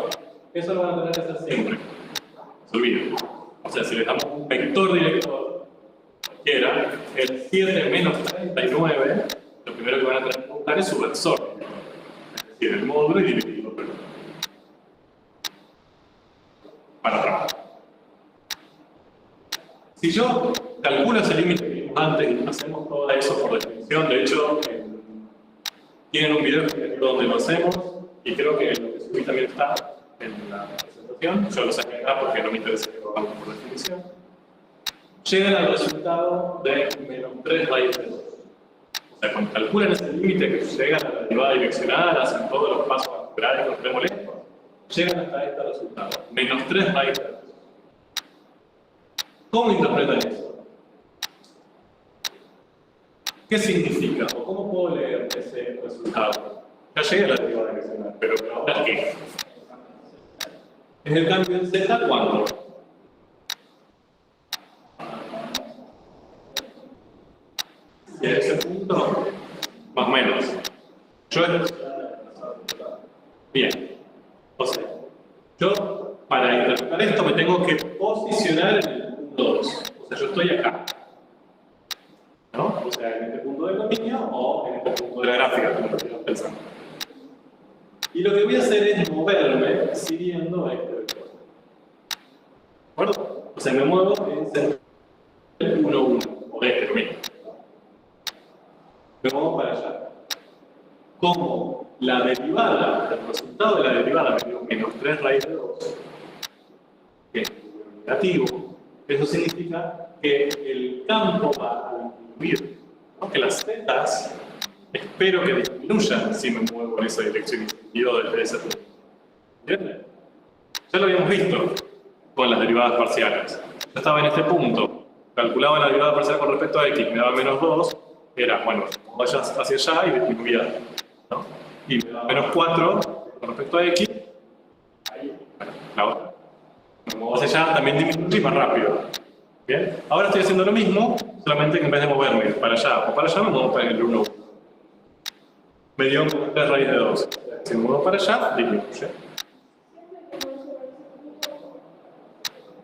eso lo van a tener que hacer siempre. No se olviden. O sea, si les damos un vector director cualquiera, el 7 menos 39, lo primero que van a tener que buscar es su versor. Es decir, el módulo y dividirlo por el otro. Para trabajar. Si yo calculo ese límite que vimos antes y hacemos todo eso por definición, de hecho, tienen un video donde lo hacemos y creo que lo que subí también está en la presentación. Yo lo saqué acá porque no me interesa que lo hagamos por definición. Llegan al resultado de menos 3 raíz de 2. O sea, cuando calculan ese límite que llegan a la derivada direccional, hacen todos los pasos algebraicos molestos, llegan hasta este resultado, menos 3 raíz de 2. ¿Cómo interpretan eso? ¿Qué significa? ¿O cómo puedo leer ese resultado? Ya llegué a la derivada direccional, pero ¿ahora qué? ¿Es el cambio en z cuánto? Y a ese punto, más o menos. Bien. O sea, yo para interpretar esto me tengo que posicionar en el punto 2. O sea, yo estoy acá. ¿No? O sea, en este punto del dominio o en este punto de la gráfica, como lo estamos pensando. Y lo que voy a hacer es moverme siguiendo este vector. ¿De acuerdo? O sea, me muevo en el 1, 1, o este lo mismo. Me muevo para allá. Como la derivada, el resultado de la derivada me dio menos 3 raíz de 2, que es negativo, eso significa que el campo va a disminuir, ¿no? Que las zetas espero que disminuyan si me muevo en esa dirección y sentido desde ese punto. ¿Entienden? Ya lo habíamos visto con las derivadas parciales. Yo estaba en este punto, calculaba la derivada parcial con respecto a x, me daba menos 2, era, bueno, vayas hacia allá y disminuía, ¿no? Y me daba menos 4 con respecto a x, ahí, bueno, la otra. Me muevo hacia allá, también disminuye más rápido. ¿Bien? Ahora estoy haciendo lo mismo, solamente que en vez de moverme para allá o para allá, me muevo para el 1, 1. Me dio 3 raíz de 2. Si me muevo para allá, disminuye.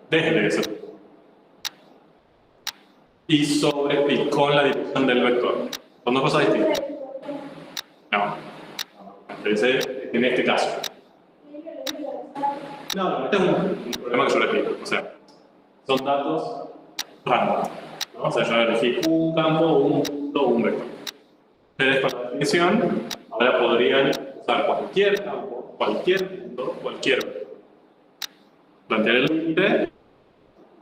Desde ese punto. Y con la dirección del vector. ¿Son dos cosas distintas? No. En este caso. No, este es un problema que yo les digo. O sea, son datos random, ¿no? O sea, yo elegí un campo, un punto, un vector. Ustedes con la definición ahora podrían usar cualquier campo, cualquier punto, cualquier vector. Plantear el límite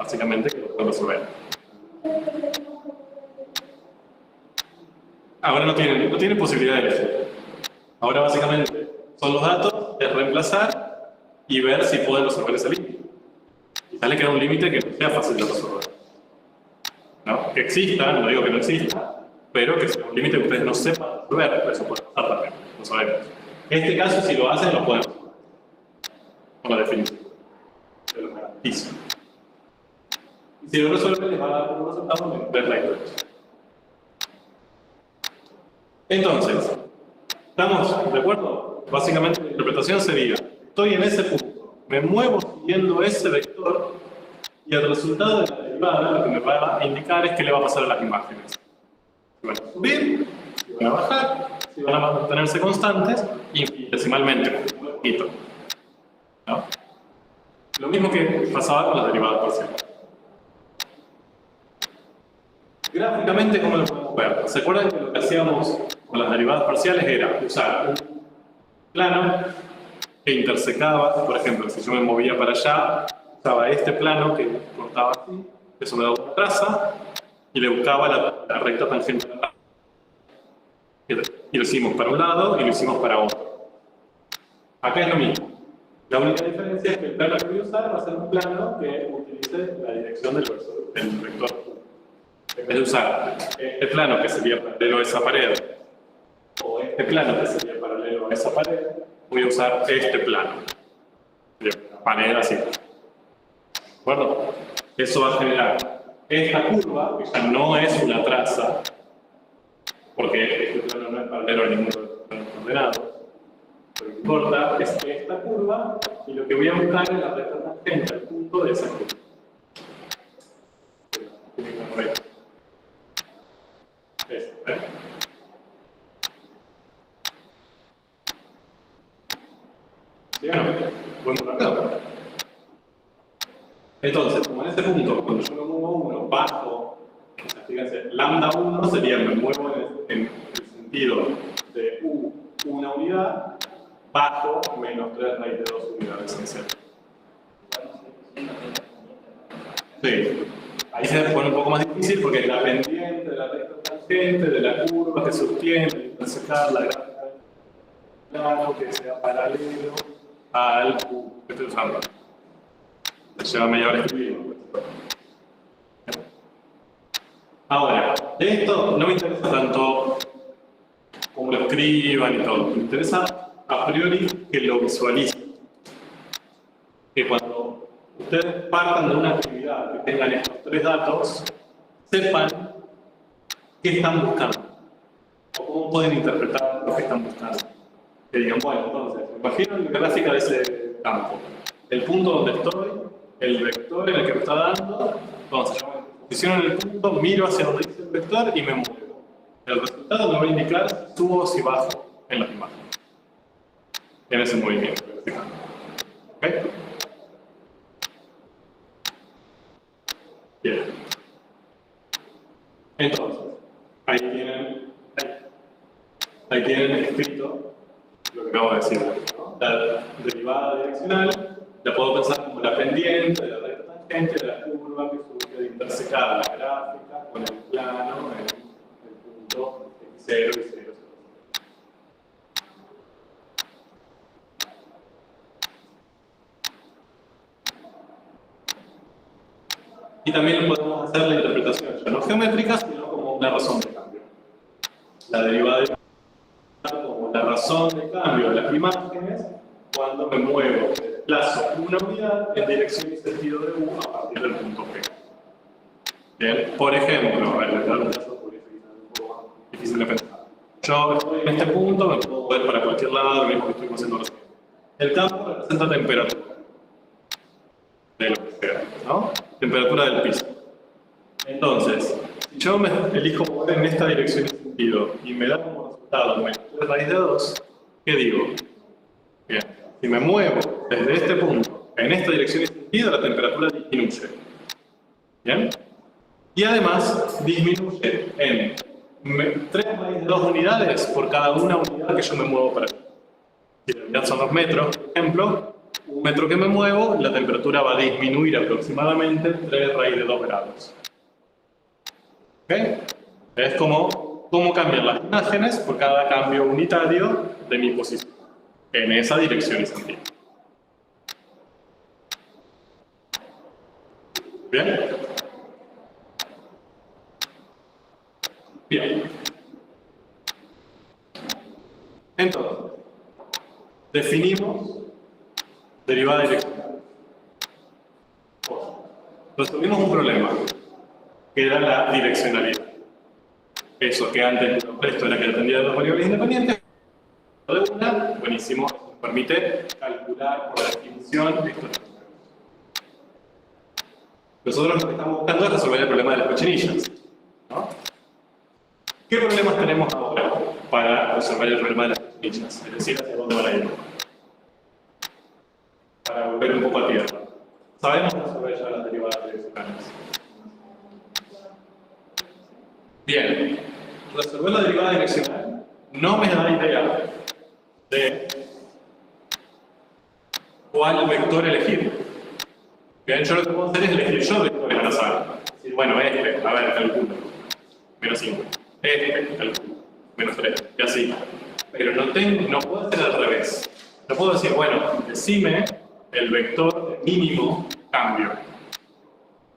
básicamente, que lo pueden resolver. Ahora no tienen posibilidad de elegir. Ahora básicamente son los datos, es reemplazar y ver si pueden resolver ese límite. Quizás le queda un límite que no sea fácil de resolver. ¿No? Que exista, no digo que no exista, pero que sea un límite que ustedes no sepan resolver, eso puede pasar también, lo sabemos. En este caso, si lo hacen, lo pueden resolver. Con la definición. Se lo garantizo. Y si lo resuelven, les va a dar como resultado en 3 raíz de 2. Entonces, ¿estamos de acuerdo? Básicamente la interpretación sería, estoy en ese punto, me muevo siguiendo ese vector y el resultado de la derivada lo que me va a indicar es qué le va a pasar a las imágenes. Si van a subir, si van a bajar, si van a mantenerse constantes, infinitesimalmente, un poquito. ¿No? Lo mismo que pasaba con las derivadas parciales. Gráficamente, ¿cómo lo podemos ver? ¿Se acuerdan que lo que hacíamos con las derivadas parciales era usar un plano que intersecaba? Por ejemplo, si yo me movía para allá, usaba este plano que cortaba así, eso me daba una traza, y le buscaba la recta tangente a la traza. Y lo hicimos para un lado y lo hicimos para otro. Acá es lo mismo. La única diferencia es que el plano que voy a usar va a ser un plano que utilice la dirección del vector. En vez de usar este plano que sería paralelo a esa pared, o este plano que sería paralelo a esa pared, voy a usar este plano. Sería una pared así. ¿De acuerdo? Eso va a generar esta curva, que ya no es una traza, porque este plano no es paralelo a ninguno de los planos ordenados. Lo que importa es esta curva, y lo que voy a buscar es la recta tangente al punto de esa curva. Entonces, como en este punto, cuando yo me muevo 1 bajo, o sea, fíjense, lambda 1 sería me muevo en el sentido de u una unidad bajo menos 3 raíz de 2 unidades en Z. Sí. Ahí se pone un poco más difícil porque es la pendiente de la recta tangente, de la curva que sostiene, de intersecar la gráfica del plano que sea paralelo al U que estoy usando. Me lleva media hora escribirlo. Ahora, de esto no me interesa tanto cómo lo escriban y todo. Me interesa a priori que lo visualicen. Que cuando ustedes partan de una actividad que tengan estos 3 datos, sepan qué están buscando o cómo pueden interpretar lo que están buscando. Que digan, bueno, entonces, me imagino la gráfica de ese campo, el punto donde estoy, el vector en el que me está dando, entonces yo me posiciono en el punto, miro hacia donde dice el vector y me muevo. El resultado me va a indicar si subo o si bajo en las imágenes, en ese movimiento. ¿Ok? Bien. Entonces, ahí tienen escrito lo que acabo de decir, ¿no? La derivada direccional la puedo pensar como la pendiente de la recta tangente de la curva que surge de intersecar la gráfica con el plano en el punto x0 y 0. Y también podemos hacer la interpretación ya no geométrica, sino como una razón de cambio. La derivada de como la razón de cambio de las imágenes cuando me muevo, desplazo una unidad en dirección y sentido de U a partir del punto P. Bien, por ejemplo, a ver, le voy a dar un caso porque es un poco difícil de pensar. Yo estoy en este punto, me puedo mover para cualquier lado, lo mismo que estuvimos haciendo recién. El campo representa temperatura. De lo que sea, ¿no? Temperatura del piso. Entonces, si yo me elijo mover en esta dirección y sentido y me da como resultado menos 3 raíz de 2, ¿qué digo? Bien, si me muevo desde este punto en esta dirección y sentido, la temperatura disminuye. ¿Bien? Y además disminuye en 3 raíz de 2 unidades por cada una unidad que yo me muevo para allá. Si la unidad son 2 metros, por ejemplo, un metro que me muevo, la temperatura va a disminuir aproximadamente 3 raíz de 2 grados. ¿Ok? Es como cómo cambian las imágenes por cada cambio unitario de mi posición en esa dirección y sentido. ¿Bien? Bien. Entonces, definimos derivada direccional. Resolvimos un problema, que era la direccionalidad. Eso que antes esto era que dependía de dos variables independientes, de una, buenísimo, nos permite calcular por definición esto. Nosotros lo que estamos buscando es resolver el problema de las cochinillas, ¿no? ¿Qué problemas tenemos ahora para resolver el problema de las cochinillas? Es decir, ¿hacia dónde van a ir? Para volver un poco a tierra. Sabemos resolver ya las derivadas direccionales. Bien, resolver la derivada direccional no me da idea de cuál vector elegir. Bien, yo lo que puedo hacer es elegir yo vectores al azar. Decir, bueno, a ver, calculo. Menos 5. Calculo. Menos 3. Y así. Pero no puedo hacer al revés. No puedo decir, bueno, decime el vector mínimo cambio.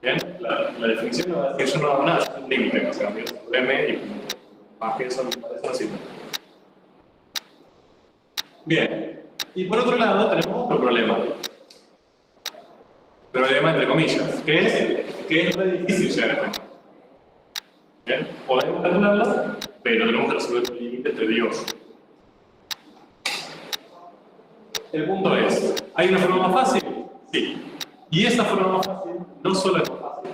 Bien, la definición no va a decir yo no hago nada, es un límite, o sea, m y más que eso no sirve. Bien, y por otro lado tenemos otro problema. Problema entre comillas, que es muy difícil llegar a esto. Bien, podemos calcularla, pero tenemos que resolver un límite tedioso. El punto es, ¿hay una forma más fácil? Sí. Y esa forma más fácil no solo es más fácil,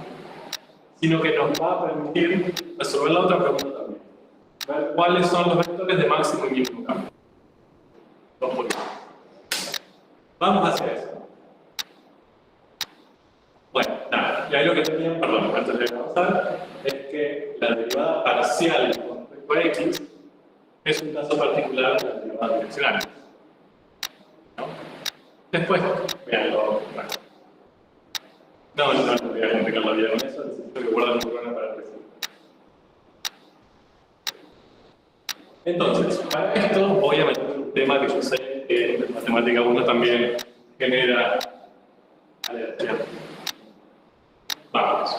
sino que nos va a permitir resolver la otra pregunta también. Ver cuáles son los vectores de máximo y mínimo cambio. Dos por uno. Vamos hacia eso. Bueno, nada, y ahí lo que tenía, perdón, antes de avanzar, es que la derivada parcial con respecto a x es un caso particular de la derivada direccional. ¿No? Después, veanlo. No voy a complicar la vida con eso, necesito que guarden un programa para recibir. Entonces, para esto voy a meter un tema que yo sé que en matemática 1 también genera alergia. Vamos.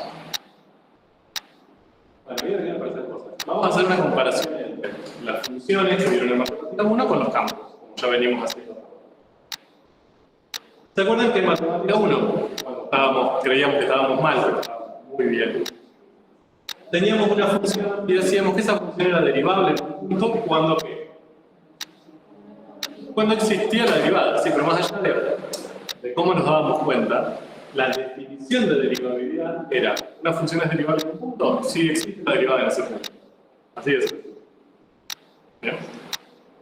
Vamos a hacer una comparación entre las funciones que vieron en matemática 1 con los campos, como ya venimos haciendo. ¿Se acuerdan que en matemática 1, cuando creíamos que estábamos mal, pero estábamos muy bien, teníamos una función y decíamos que esa función era derivable en un punto cuando ¿qué? Cuando existía la derivada, sí, pero más allá de cómo nos dábamos cuenta, la definición de derivabilidad era una función es derivable en un punto si existe la derivada en ese punto. Así es. ¿Bien?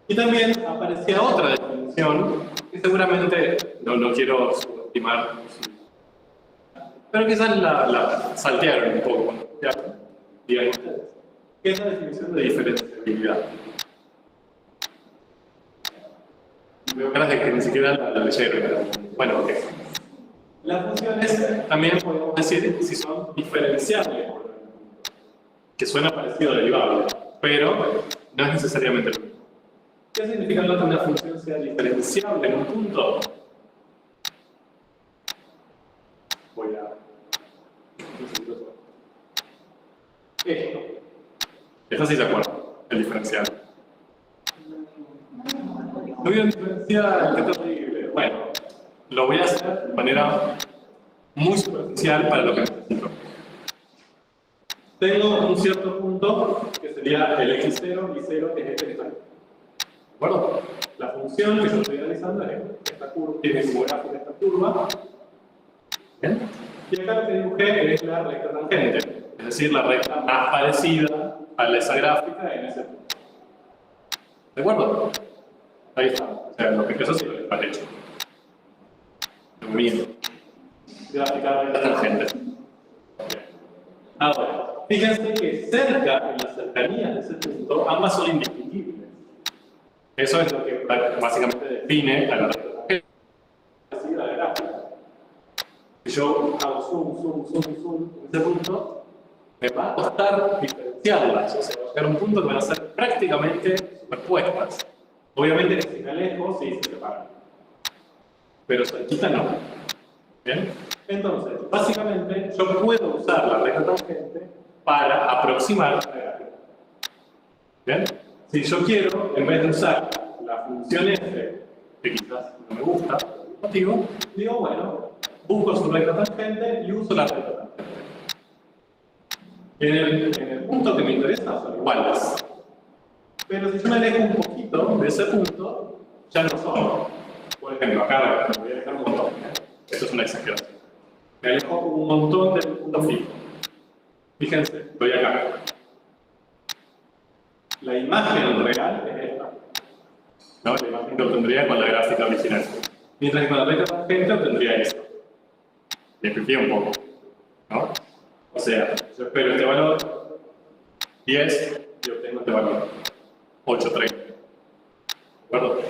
Y también aparecía otra definición que seguramente no quiero subestimar, pero quizás la saltearon un poco cuando estudiaron, digan ustedes, que es la definición de diferenciabilidad. Veo caras de que ni siquiera la leyeron. Bueno, ok. Las funciones también podemos decir si son diferenciables, que suena parecido a derivable, pero no es necesariamente lo mismo. ¿Qué significa que una función sea diferenciable en un punto? Voy a... Esto sí se acuerda, el diferencial. Lo voy a diferenciar, ¿qué terrible? Bueno, lo voy a hacer de manera muy superficial para lo que necesito. Tengo un cierto punto que sería el x0 y 0 es este que está aquí. ¿De acuerdo? La función que yo estoy analizando es esta curva, tiene como gráfico esta curva. ¿Bien? Y acá lo que dibujé es la recta tangente, es decir, la recta más parecida a esa gráfica en ese punto. ¿De acuerdo? Ahí está. O sea, lo que empezó sí lo que está hecho. Muy bien. Gráfica de recta tangente. Ahora, fíjense que cerca, en la cercanía de ese punto, ambas son indistinguibles. Eso es lo que básicamente define a la recta tangente. yo hago zoom en ese punto, me va a costar diferenciarlas. O sea, va a llegar a un punto que van a ser prácticamente superpuestas. Obviamente que si me alejo, sí se separan. Pero cerquita no. ¿Bien? Entonces, básicamente, yo puedo usar la recta tangente para aproximar la gráfica. ¿Bien? Si yo quiero, en vez de usar la función f, que quizás no me gusta, por algún motivo, digo, bueno, busco su recta tangente y uso la recta tangente. En el punto que me interesa son iguales. Pero si yo me alejo un poquito de ese punto, ya no son. Por ejemplo, acá me voy a alejar un montón. Esto es una exageración. Me alejo un montón del punto fijo. Fíjense, estoy acá. La imagen real es esta. ¿No? La imagen que obtendría con la gráfica original. Mientras que con la recta tangente obtendría esto. Le pifié un poco. ¿No? O sea, yo espero este valor 10 y obtengo este valor 8,30. ¿De acuerdo?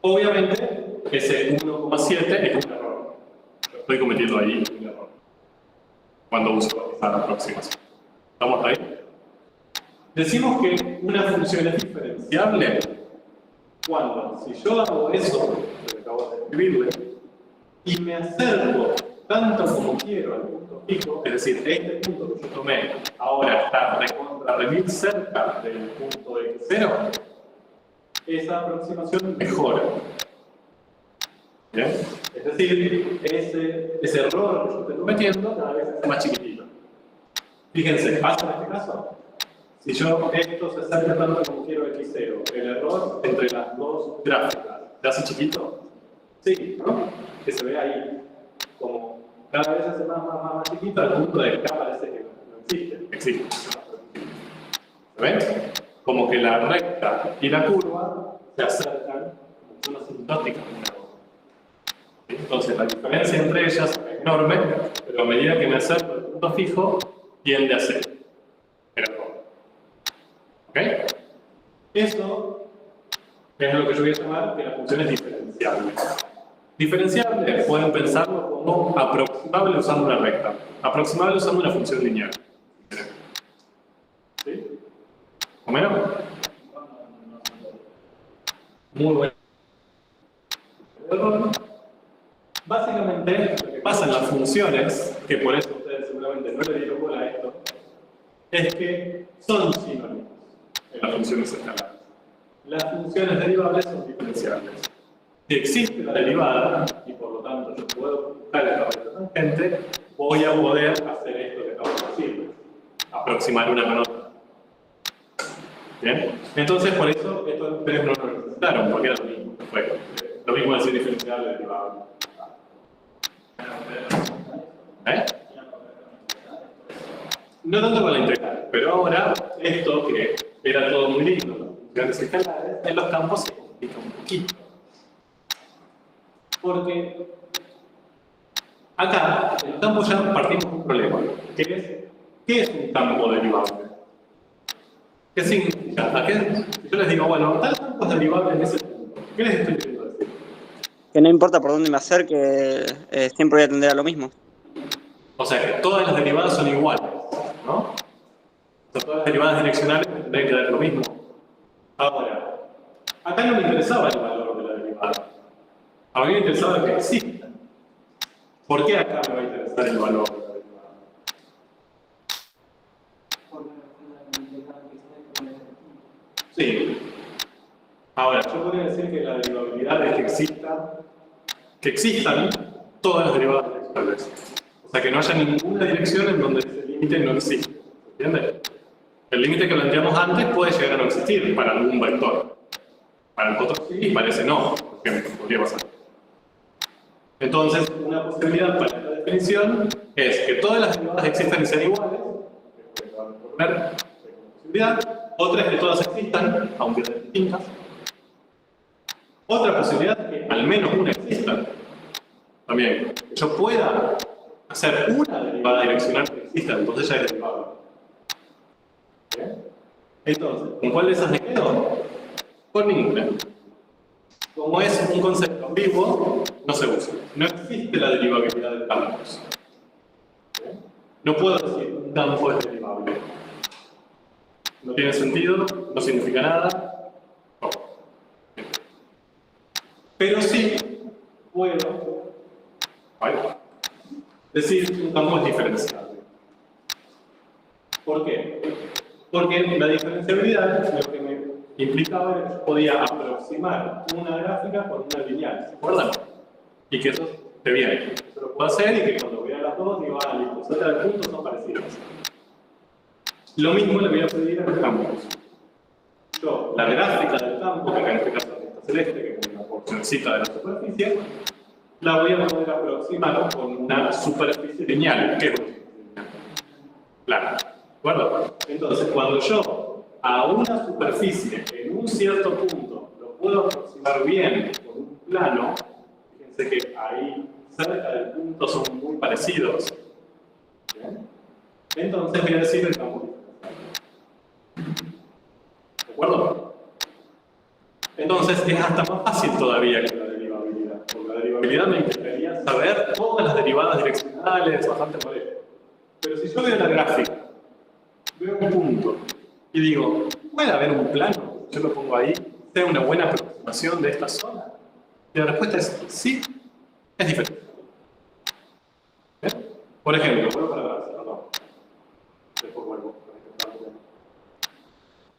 Obviamente, ese 1,7 es un error. Estoy cometiendo ahí un error cuando uso esa aproximación. ¿Estamos ahí? Decimos que una función es diferenciable cuando, si yo hago eso, que acabo de escribirle, y me acerco tanto como quiero al punto fijo, es decir, este punto que yo tomé ahora está recontra de mil cerca del punto x0, esa aproximación mejora. ¿Bien? Es decir, ese error que yo estoy cometiendo cada vez es más chiquitito. Fíjense, pasa en este caso. Si yo esto se acerca tanto como quiero x0, el error entre las dos gráficas, ¿se hace chiquito? Sí, ¿no? Que se ve ahí. Como cada vez se hace más chiquito al punto de que acá parece que no existe. Existe. ¿Se ven? Como que la recta y la curva se acercan, son asintóticas una a otra. Entonces la diferencia entre ellas es enorme, pero a medida que me acerco al punto fijo, tiende a ser el error. ¿Ok? Eso es lo que yo voy a llamar que la función es diferenciable. Diferenciable pueden pensarlo como aproximable usando una recta, aproximable usando una función lineal. ¿Sí? ¿O menos? Muy bueno. Básicamente, lo que pasa en las funciones, que por eso ustedes seguramente no le dieron bola a esto, es que son sinónimos en las funciones escalares. Las funciones derivables son diferenciables. Si existe la derivada, y por lo tanto yo puedo buscar esta recta tangente, voy a poder hacer esto que acabo de decir, aproximar una con otra. ¿Bien? Entonces, por eso, esto ustedes no lo necesitaron, porque era lo mismo. Fue lo mismo decir diferenciable, derivable. ¿Eh? No tanto con la integral, pero ahora, esto que era todo muy lindo, funciones escalares, en los campos se complica un poquito. Porque acá, en los campos ya partimos de un problema, que ¿qué es un campo derivable? ¿Qué significa? ¿A qué? Yo les digo, bueno, tal campo es derivable en ese punto. ¿Qué les estoy queriendo decir? Que no importa por dónde me acerque, siempre voy a tender a lo mismo. O sea que todas las derivadas son iguales, ¿no? O sea, todas las derivadas direccionales tendrían que dar lo mismo. Ahora, acá no me interesaba el valor de la derivada. A mí me interesaba que exista. ¿Por qué acá me va a interesar el valor de la derivada? Sí. Ahora, yo podría decir que la derivabilidad es que existan todas las derivadas direccionales. O sea, que no haya ninguna dirección en donde ese límite no existe. ¿Entiendes? El límite que planteamos antes puede llegar a no existir para algún vector. Para el otro sí y para ese no, por ejemplo, podría pasar. Entonces, una posibilidad para esta definición es que todas las derivadas existan y sean iguales, que se van a proponer una posibilidad. Otra es que todas existan, aunque sean distintas. Otra posibilidad es que al menos una exista. También, que yo pueda hacer una derivada direccional que exista, entonces ya es derivable. ¿Bien? Entonces, ¿con cuál de esas me quedo? Con ninguna. Como es un concepto ambiguo, no se usa. No existe la derivabilidad de campos. No puedo decir un campo es derivable. No tiene sentido, no significa nada. No. Pero sí puedo decir que un campo es diferenciable. ¿Por qué? Porque la diferenciabilidad lo que me implicaba era que yo podía aproximar una gráfica con una lineal, ¿se acuerdan? Y que eso esté bien. Eso lo puedo hacer y que cuando vea las dos digo, listo, Z de puntos son parecidas. Lo mismo le voy a pedir a los campos. Yo, la gráfica del campo, que en este caso es esta celeste, que es una porcioncita de la superficie, la voy a poder aproximar con una superficie lineal. ¿Qué es una superficie lineal? Plana. ¿De acuerdo? Entonces, cuando yo a una superficie en un cierto punto lo puedo aproximar bien con un plano, fíjense que ahí cerca del punto son muy parecidos. ¿Bien? Entonces voy a decir el campo diferencial. ¿De acuerdo? Entonces es hasta más fácil todavía que la derivabilidad. Porque la derivabilidad me implicaría saber todas las derivadas direccionales, bastante molesto. Pero si yo veo la gráfica, veo un punto y digo, ¿puede haber un plano? Yo lo pongo ahí, sea una buena aproximación de esta zona. Y la respuesta es sí, es diferente. ¿Bien? Por ejemplo, vuelvo para atrás, perdón. Después vuelvo.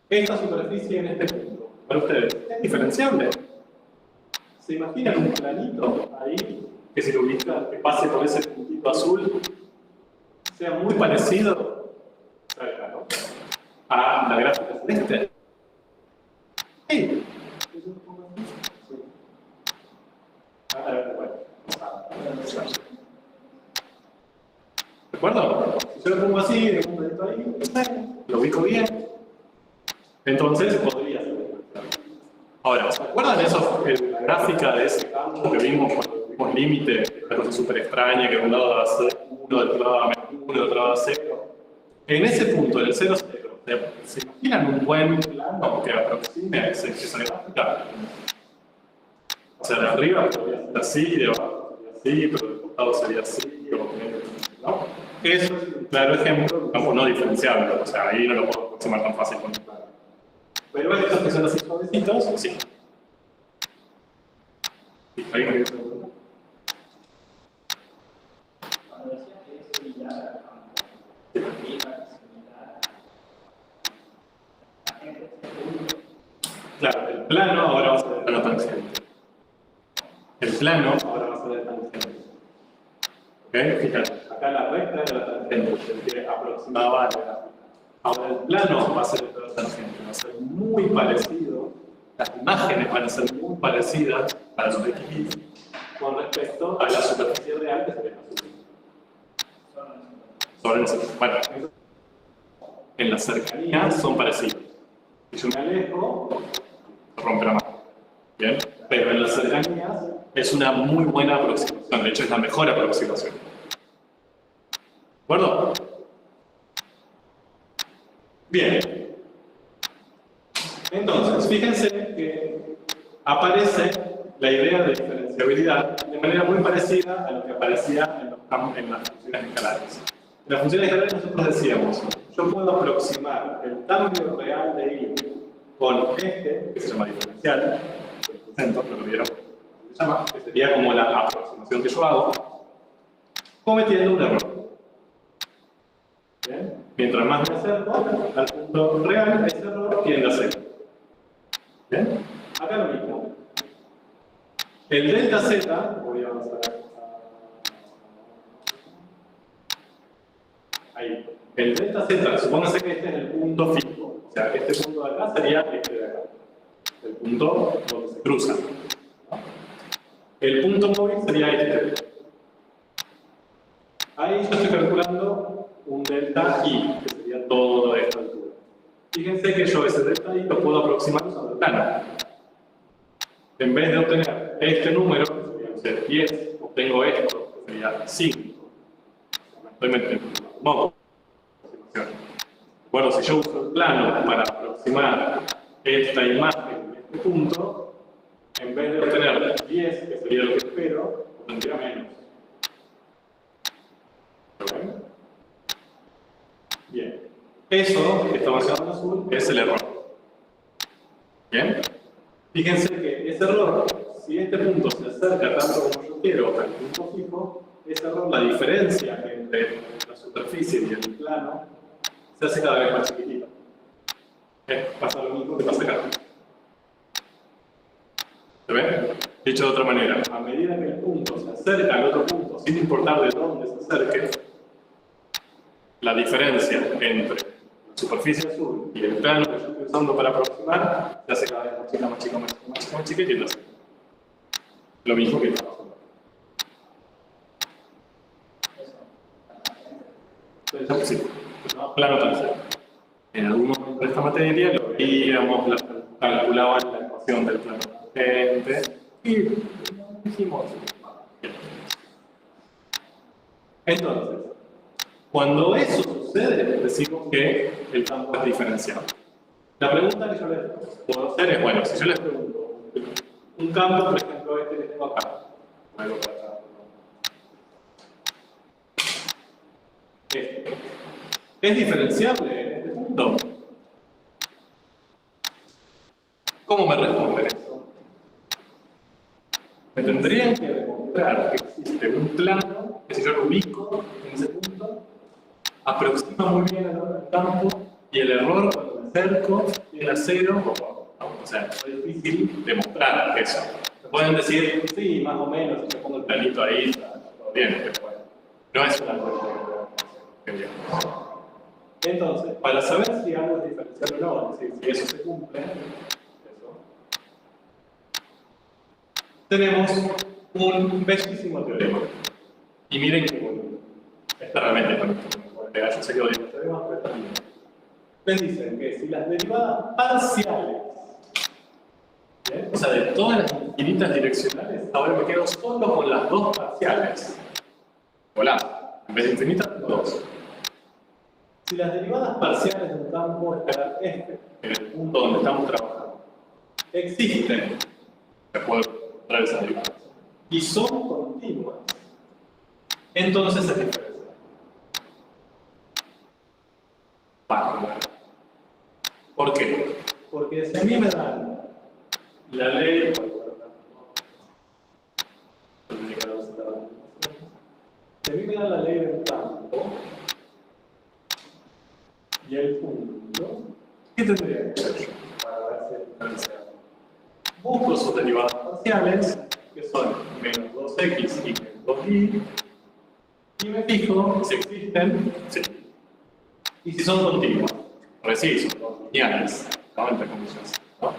Esta superficie en este punto, para ustedes, es diferenciable. ¿Se imaginan un planito ahí que se lo ubica, que pase por ese puntito azul, sea muy parecido cerca, ¿no? A la gráfica celeste? Sí. ¿De acuerdo? Si yo lo pongo así, en un planito ahí, lo ubico bien. Entonces podría ser. Ahora, ¿se acuerdan la gráfica de ese campo que vimos cuando tuvimos límite? Una cosa súper extraña, que de un lado daba 1, del otro lado daba -1, del otro lado daba 0. En ese punto, en el 0, 0, ¿se imaginan un buen plano que aproxime a esa gráfica? O sea, de arriba podría ser así, de abajo sería así, pero del costado sería así, ¿no? Eso es un claro ejemplo de un campo no diferenciable. O sea, ahí no lo puedo aproximar tan fácil con un plano. Pero estos que son así suavecitos, sí. ¿Alguien me dice algo? Claro, el plano ahora va a ser el plano tangente. El plano ahora va a ser el tangente. ¿Ok? Fíjate, acá la recta era la tangente, que aproximaba a la gráfica. Ahora el plano va a ser el plano tangente, va a ser muy parecido, las imágenes van a ser muy parecidas a los X con respecto a la superficie real que se ve azul. Bueno, en la cercanía son parecidos. Si yo me alejo, rompe la mano. ¿Bien? Pero en las cercanías es una muy buena aproximación, de hecho es la mejor aproximación. ¿De acuerdo? Bien. Entonces, fíjense que aparece la idea de diferenciabilidad de manera muy parecida a lo que aparecía en las funciones escalares. En las funciones escalares nosotros decíamos, yo puedo aproximar el cambio real de I con este, que se llama diferencial, centro, lo vieron, se llama, que sería como la aproximación que yo hago, cometiendo un error. ¿Bien? Mientras más me acerco al punto real, ese error tiende a cero. ¿Bien? Acá lo mismo. El delta z, voy a avanzar ahí. El delta z, supóngase que este es el punto fijo. O sea, este punto de acá sería este de acá. El punto donde se cruzan. ¿No? El punto móvil sería este. Ahí yo estoy calculando un delta i, que sería todo de esta altura. Fíjense que yo ese delta i lo puedo aproximar usando el plano. En vez de obtener este número, que sería 10, obtengo esto, que sería 5. Me estoy metiendo un modo. Bueno, si yo uso el plano para aproximar esta imagen en este punto, en vez de obtener 10, que sería lo que espero, obtendría menos. ¿Lo ven? Bien. Eso que está marcado en azul es el error. ¿Bien? Fíjense que ese error, si este punto se acerca tanto como yo quiero al punto fijo, ese error, la diferencia entre la superficie y el plano, se hace cada vez más chiquitita. Pasa lo mismo que pasa acá. ¿Se ve? Dicho de otra manera, a medida que el punto se acerca al otro punto, sin importar de dónde se acerque, la diferencia entre la superficie azul y el plano que yo estoy usando para aproximar se hace cada vez más chica, más chica, más chica, más chica, más chiquitita. Lo mismo que estamos haciendo. Entonces, sí, plano tercero. En algún momento de esta materia lo veíamos, calculaban la ecuación del plano tangente y dijimos. Entonces, cuando eso sucede, decimos que el campo es diferenciable. La pregunta que yo les puedo hacer es, bueno, si yo les pregunto, un campo, por ejemplo, este que tengo acá, luego para acá, ¿es diferenciable en este punto? ¿Cómo me responden eso? Me tendrían que demostrar que existe un plano que si yo lo ubico en ese punto, aproxima muy bien al campo y el error cuando me acerco tiene a 0, o sea, es difícil demostrar eso. Me pueden decir, sí, más o menos, si yo pongo el planito ahí, está todo bien, pero bueno, no es una cosa que digamos. Entonces, para saber si algo es diferencial o no, es decir, si eso se cumple, tenemos un bellísimo teorema. Y miren que bueno, está realmente bonito. Yo sé que odio los teoremas, pero está bien. Me dicen que si las derivadas parciales, ¿bien? O sea, de todas las infinitas direccionales, ahora me quedo solo con las dos parciales. Hola, en vez de infinitas, dos. Si las derivadas parciales de un campo escalar en el punto donde estamos trabajando, existen, se puede traer esas derivadas, y son continuas, entonces es diferencial. ¿Por qué? Porque si a mí me dan la ley, si a mí me dan la ley del campo y el punto, ¿qué tendría que hacer yo para ver si es diferencial? Busco sus derivadas parciales, que son menos 2x y menos 2y, y me fijo si existen, sí. Y si son continuas, pues sí, son lineales, ¿no? Entre comillas, ¿no?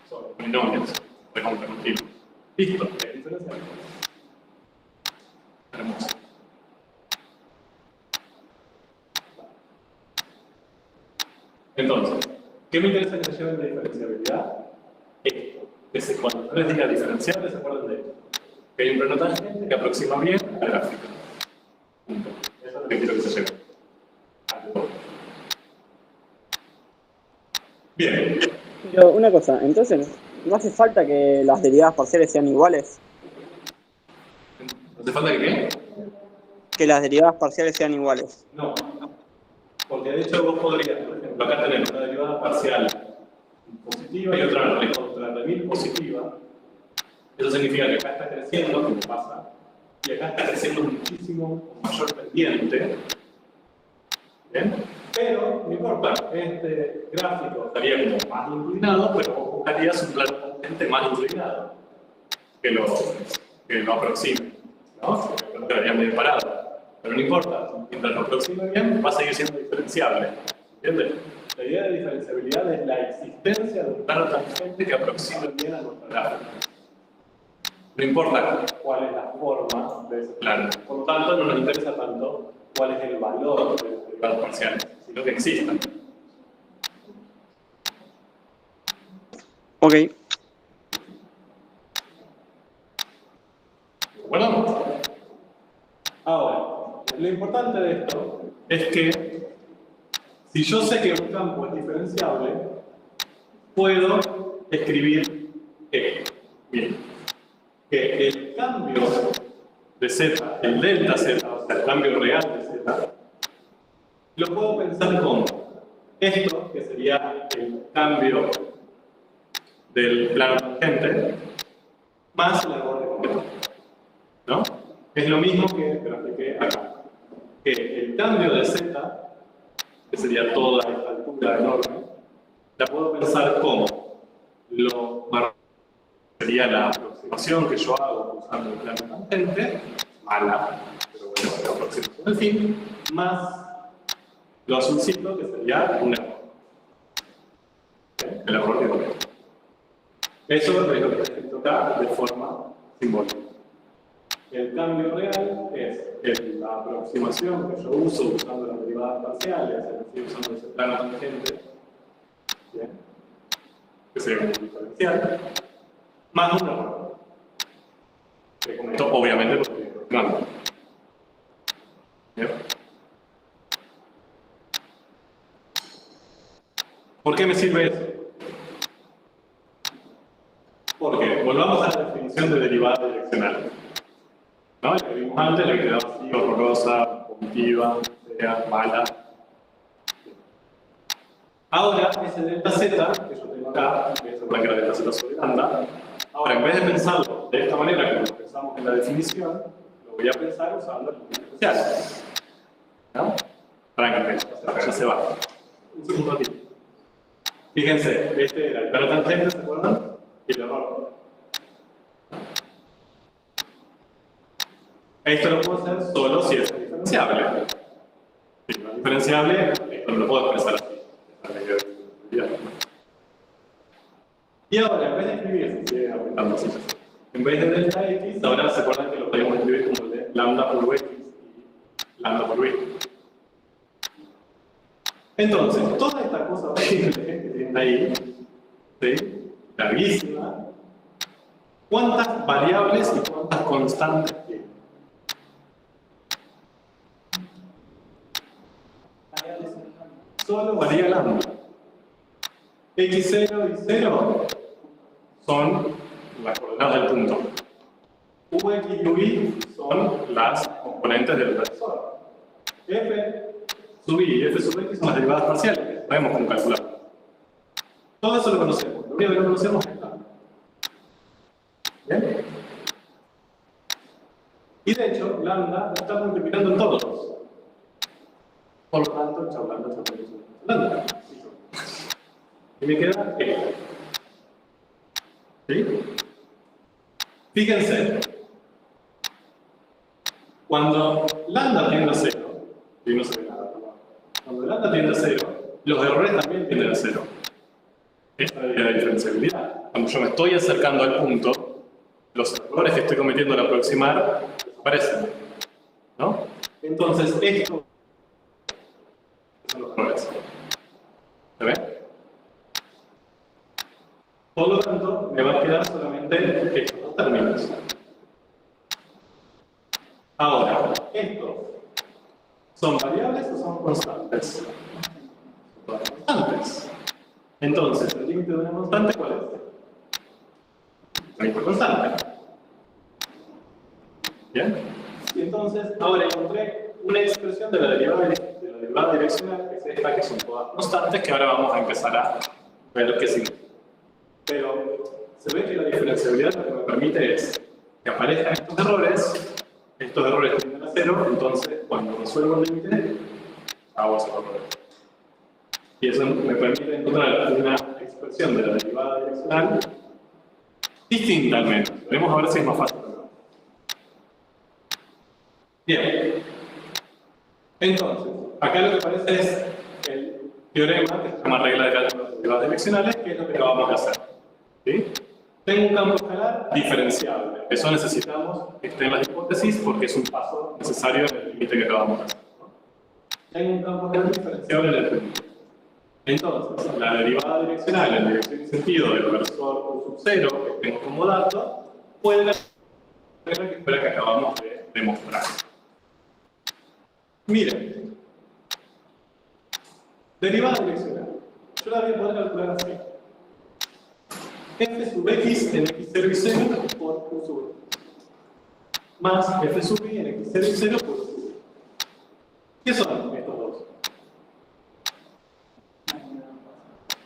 Son polinomios, recontra continuos. Listo, es diferencial. Hermoso. Entonces, ¿qué me interesa que se lleven de diferenciabilidad? Esto. Que cuando yo les diga diferenciable, se acuerdan de esto. Que hay un plano tangente que aproxima bien al gráfico. Punto. Eso es lo que quiero que se lleven. Bien. Pero una cosa, entonces, ¿no hace falta que las derivadas parciales sean iguales? ¿No hace falta que qué? Que las derivadas parciales sean iguales. No. Porque de hecho vos podrías, por ejemplo, acá tener una derivada parcial positiva y otra recontra remil positiva. Eso significa que acá está creciendo, como pasa, y acá está creciendo muchísimo con mayor pendiente. ¿Bien? Pero, no importa, este gráfico estaría como más inclinado, pero vos buscarías un plano tangente más inclinado que lo aproxime, ¿no? Lo quedaría medio parado. Pero no importa, mientras lo aproxime bien, va a seguir siendo diferenciable. ¿Entiendes? La idea de diferenciabilidad es la existencia de un plano tangente que aproxime bien a nuestro gráfico. No importa cuál es la forma de ese plano. Por lo tanto, no nos interesa tanto cuál es el valor de los derivados parciales, sino que existan. Ok. Bueno, ahora, lo importante de esto es que si yo sé que un campo es diferenciable, puedo escribir esto. Miren, que el cambio de z, el delta z, o sea, el cambio real de z, lo puedo pensar como esto, que sería el cambio del plano tangente, más el árbol de completo, ¿no? Es lo mismo que grafiqué acá, que el cambio de z, que sería toda esta altura enorme, la puedo pensar como lo marrón sería la aproximación que yo hago usando el plano tangente, mala, pero bueno, la aproximación al fin, más lo azulcito, que sería un error. El error de completo. Eso es lo que está escrito acá de forma simbólica. El cambio real es la aproximación que yo uso usando las derivadas parciales, es decir, usando ese plano tangente, ¿bien? Que sería un diferencial, más un error. Que comento, obviamente, porque estoy aproximando. ¿Bien? ¿Por qué me sirve eso? Porque volvamos a la definición de derivada direccional. ¿No? La que vimos antes, la que quedaba así, horrorosa, positiva, fea, mala. Ahora, ese delta z que yo tengo acá, que es la que era delta z sobre lambda, ahora en vez de pensarlo de esta manera como lo pensamos en la definición, lo voy a pensar usando el límite especial. ¿No? Francamente, ya se va. Un segundo ratito. Fíjense, este era el plano tangente, ¿se acuerdan? Y el error. Esto lo puedo hacer solo si es diferenciable. Si no es diferenciable, esto no lo puedo expresar así. Y ahora, en vez de escribir, se sigue aumentando así. En vez de delta x, ahora se acuerdan que lo podemos escribir como de lambda por x y lambda por y. Entonces, toda esta cosa horrible que tienen ahí, ¿sí? Larguísima, ¿cuántas variables y cuántas constantes tiene? Solo varía lambda. X0 y 0 son las coordenadas del punto. Ux y y son las componentes del vector. F sub y f sub x son las derivadas parciales. Sabemos cómo calcular. Todo eso lo conocemos. Lo único que no conocemos es lambda. ¿Bien? Y de hecho, lambda está multiplicando en todos. Por lo tanto, chau lambda. Y me queda esto. ¿Sí? Fíjense. Cuando lambda tiende a 0, y no se ve nada, cuando lambda tiende a 0, los errores también tienden a 0. Esta es la diferenciabilidad. Cuando yo me estoy acercando al punto, los errores que estoy cometiendo al aproximar desaparecen. ¿No? Entonces, esto son los errores. ¿Se ve? Por lo tanto, me va a quedar solamente estos dos términos. Ahora, ¿estos son variables o son constantes? Son constantes. Entonces, ¿el límite de una constante cuál es? La misma constante. ¿Bien? Y entonces, ahora encontré una expresión de la derivada direccional, que es esta, que son todas constantes, que ahora vamos a empezar a ver qué significa. Pero se ve que la diferenciabilidad lo que me permite es que aparezcan estos errores tienden a 0, entonces cuando resuelvo el límite, hago esos errores. Y eso me permite encontrar una expresión de la derivada direccional distinta al menos. Veremos a ver si es más fácil. Bien. Entonces, acá lo que aparece es el teorema que se llama regla de cálculo de derivadas direccionales, que es lo que acabamos de hacer. ¿Sí? Tengo un campo escalar diferenciable. Eso necesitamos que esté en las hipótesis porque es un paso necesario en el límite que acabamos de hacer. Tengo un campo escalar diferenciable en el límite. Entonces, la derivada direccional en dirección y sentido del versor U sub 0 que tengo como dato puede ser la que fue la que acabamos de demostrar. Miren, derivada direccional. Yo la voy a poder calcular así. f sub x en x0 y 0 por u sub x. Más f sub y en x0 y 0 por u sub y. ¿Qué son estos dos?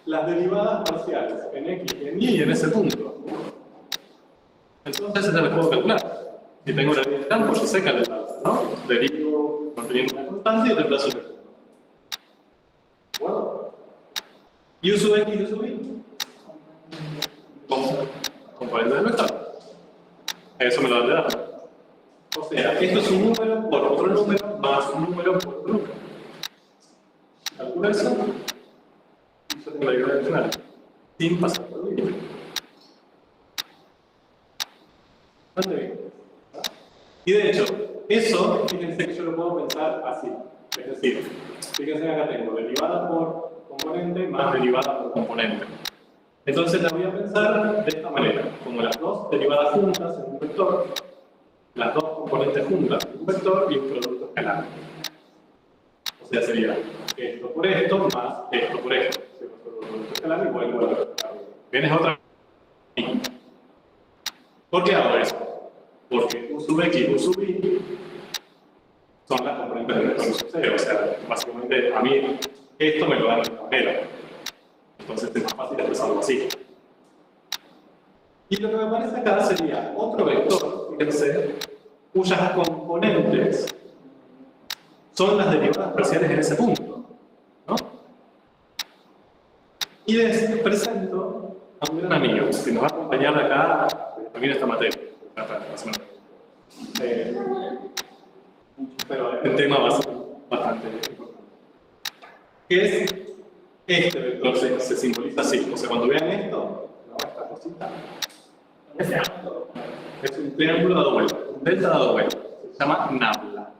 Las derivadas parciales en x, en y en ese punto. Entonces, se las puedo calcular. Si tengo la línea de campo, yo sé calcular, ¿no? Derivo manteniendo una constante y reemplazo el punto. ¿De acuerdo? Y u sub x y u sub y. Componente del vector. Eso me lo dan de dato. O sea, esto es un número por otro número más un número por otro número. Calcula eso. Yo tengo la derivada adicional. Sin pasar por el límite. Bastante bien. Y de hecho, eso, fíjense que yo lo puedo pensar así. Es decir, fíjense que acá tengo derivada por componente más derivada por componente. Entonces la voy a pensar de esta manera, como las dos derivadas juntas en un vector, las dos componentes juntas en un vector y un producto escalar. O sea, sería esto por esto más esto por esto. Si resuelvo el producto escalar igual al producto escalar. Bien, es otra. ¿Por qué hago eso? Porque u sub x y u sub y son las componentes del vector u sub 0. O sea, básicamente a mí esto me lo dan de esta manera. Entonces es más fácil expresarlo así. Y lo que me aparece acá sería otro vector, fíjense, cuyas componentes son las derivadas parciales en ese punto, ¿no? Y les presento a un gran amigo que nos va a acompañar acá también esta materia. Pero el tema va a ser bastante importante. ¿Qué es? Este vector se simboliza así. O sea, cuando vean esto, no, esta cosita, es un triángulo dado vuelta, un delta dado vuelta. Se llama nabla.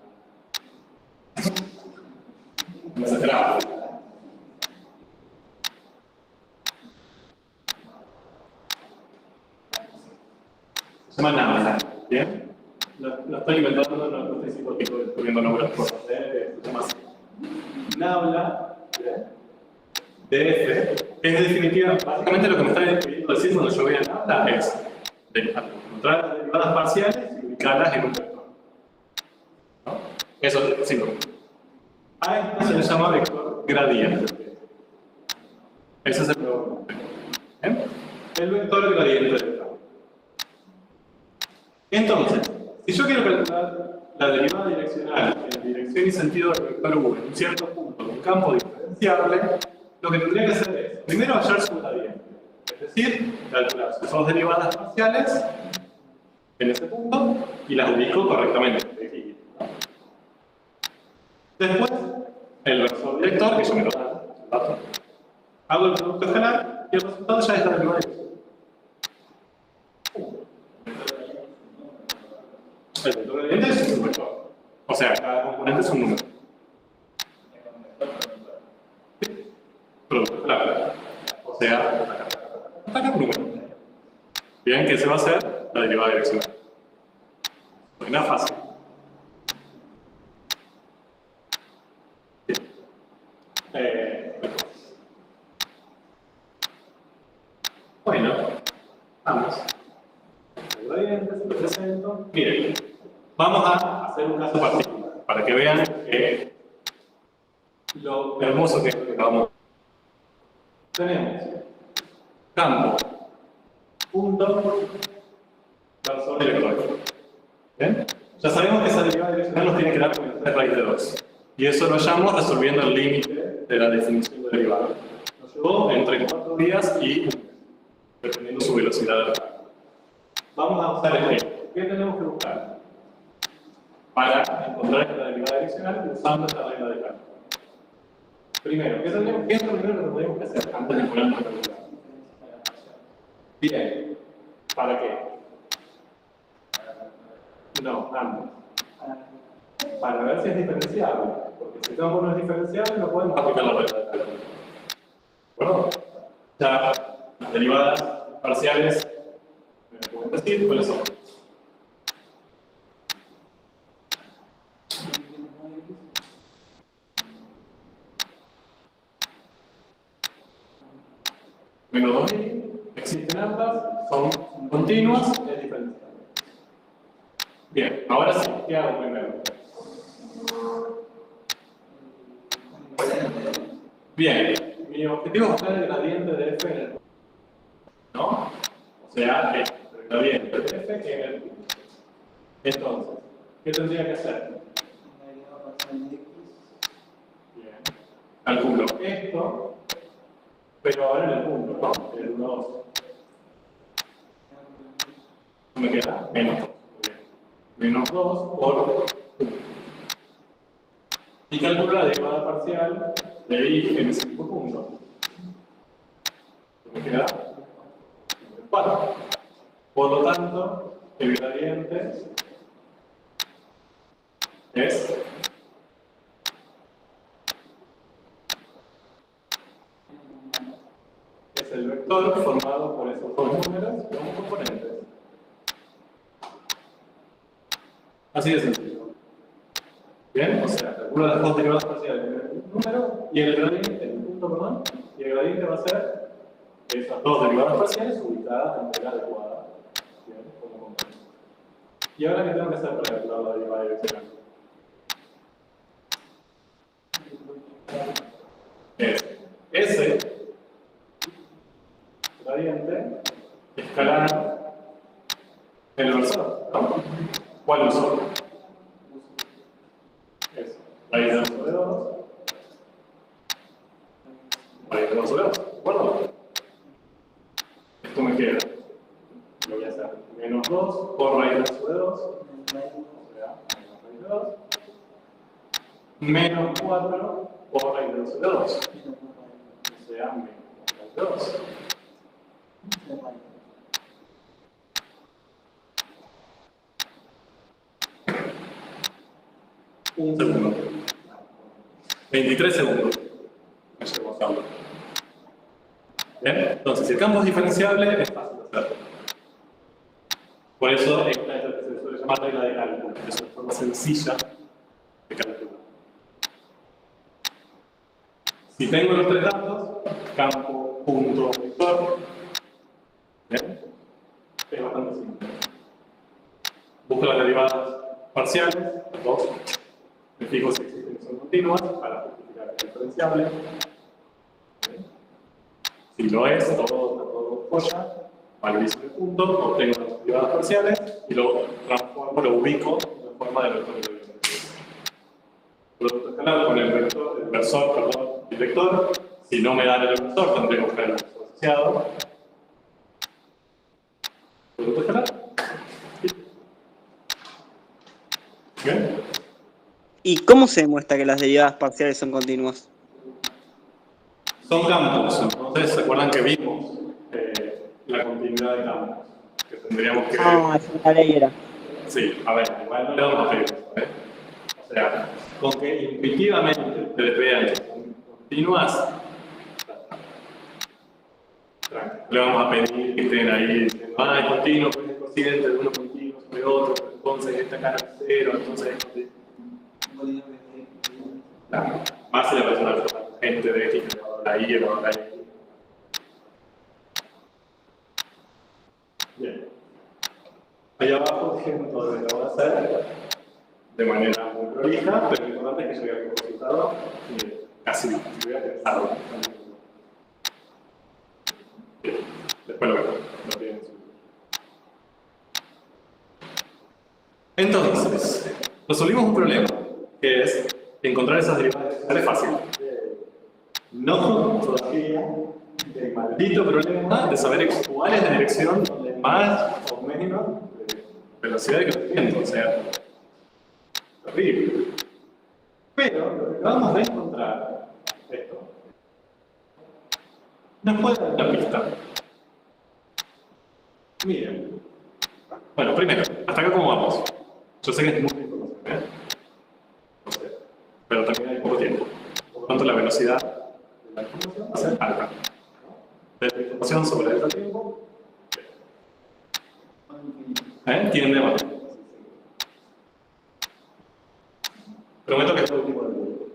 No se traba. Se llama nabla. ¿Bien? Lo estoy inventando, no estoy psicótico, estoy viendo nombres por hacer. Se llama así. Nabla. ¿Bien? De f es definitiva, básicamente lo que me está queriendo decir cuando yo vea nada es encontrar las derivadas parciales y ubicarlas en un vector. ¿No? Eso es simple. A esto se le llama vector gradiente. Ese es el problema. El vector gradiente del campo. Entonces, si yo quiero calcular la derivada direccional en dirección y sentido del vector u en un cierto punto de un campo diferenciable, lo que tendría que hacer es, primero hallar su gradiente, es decir, calcular sus dos derivadas parciales en ese punto y las ubico correctamente. Después, el versor director, que yo me lo da, hago el producto escalar y el resultado ya es la derivada direccional. El vector gradiente es un vector. O sea, cada componente es un número. Producto escalar. O sea, acá un número. Bien, que se va a hacer la derivada direccional. No es fácil. Bueno, vamos. El gradiente se lo presento. Miren, vamos a hacer un caso particular para que vean lo hermoso que es lo que acabamos. Tenemos campo, punto, versor electrónico. ¿Bien? Ya sabemos que esa derivada direccional nos tiene que dar con 3 raíz de 2. Y eso lo hallamos resolviendo el límite de la definición de derivada. Nos llevó entre 4 días y 1 mes, dependiendo su velocidad de ataque. Vamos a usar esto. ¿Qué tenemos que buscar? Para encontrar esta derivada direccional usando esta regla de cálculo. Primero, ¿qué es lo primero que tendríamos que hacer antes de ponernos a calcular? Bien. ¿Para qué? No, antes. Para ver si es diferenciable. Porque si tengo no es diferenciable, no podemos aplicar la regla de cálculo. ¿De acuerdo? Ya las derivadas parciales, me pueden decir cuáles son. Menos 2 existe en ambas son continuas, es diferenciable. Bien, ahora sí, ¿qué hago primero? Bien, mi objetivo es buscar el gradiente de f en el punto, ¿no? O sea, el gradiente de f en el punto. Entonces, ¿qué tendría que hacer? Bien, calculo esto, pero ahora en el punto, ¿no? El 1, 2. Me queda menos 2. Menos 2 por 1. Y calculo la derivada parcial de y en ese mismo punto. Me queda 4. Por lo tanto, el gradiente es el vector formado por esos dos números como componentes. Así de sencillo. Bien, o sea, calculo las dos derivadas parciales del número y el gradiente, el punto, perdón, y el gradiente va a ser esas dos derivadas parciales ubicadas en manera adecuada. Bien, como componente. ¿Y ahora qué tengo que hacer para calcular la derivada direccional? Es S gradiente escalar el versor, ¿no? ¿Cuál versor? Es raíz de 2 sobre 2, raíz de 2 sobre 2, ¿de acuerdo? Esto me queda, lo voy a hacer, menos 2 por raíz de 2 sobre 2, o sea, menos raíz de 2, menos 4 por raíz de 2 sobre 2, o sea, menos raíz de 2. Un segundo. 23 segundos. Me llevo a hacerlo. Bien, entonces, si el campo es diferenciable, es fácil de hacerlo. Por eso, esta es lo que se suele llamar regla de cálculo. Es una forma sencilla de calcular. Si tengo los tres datos, campo, punto, vector, ¿bien? Es bastante simple. Busco las derivadas parciales, las dos. Me fijo si existen y son continuas para justificar que es diferenciable. ¿Bien? Si lo es, todo joya, valorizo el punto, obtengo las derivadas parciales y lo transformo, lo ubico en forma de vector de gradiente. Producto escalar con el vector, el versor, perdón, el vector. Si no me dan el versor, tendré que buscar el versor asociado. Producto escalar. ¿Bien? ¿Y cómo se demuestra que las derivadas parciales son continuas? Son campos, entonces se acuerdan que vimos la continuidad de campos. Que tendríamos que. Ah, sí, la ley era. Sí, a ver, igual no le vamos a pedir eso, ¿eh? O sea, con que intuitivamente ustedes vean que son continuas, le vamos a pedir que estén ahí diciendo, ah, es continuo, pues es cociente de uno continuo sobre otro, pero entonces esta cara es cero, entonces es continuo. Claro, más si la persona es gente de X, la Y, la Y. Bien. Ahí abajo, ejemplo de lo que voy a hacer de manera muy prolija, pero lo importante es que llegue al resultado casi voy a pensarlo. Bien. Después lo vemos. Lo tienen. Entonces, resolvimos un problema, que es encontrar esas derivadas direccionales fácil. No todavía el maldito problema de saber cuál es la dirección donde más o menos velocidad de crecimiento, o sea, terrible. Pero lo que acabamos de encontrar, esto, nos puede dar una pista. Miren. Bueno, primero, ¿hasta acá cómo vamos? Yo sé que es mucha información, ¿eh? No sé. Pero también hay poco tiempo. Por lo tanto, la velocidad de la información va a ser alta. De la información sobre el tiempo, tienen de más. Prometo que es todo el tiempo del mundo.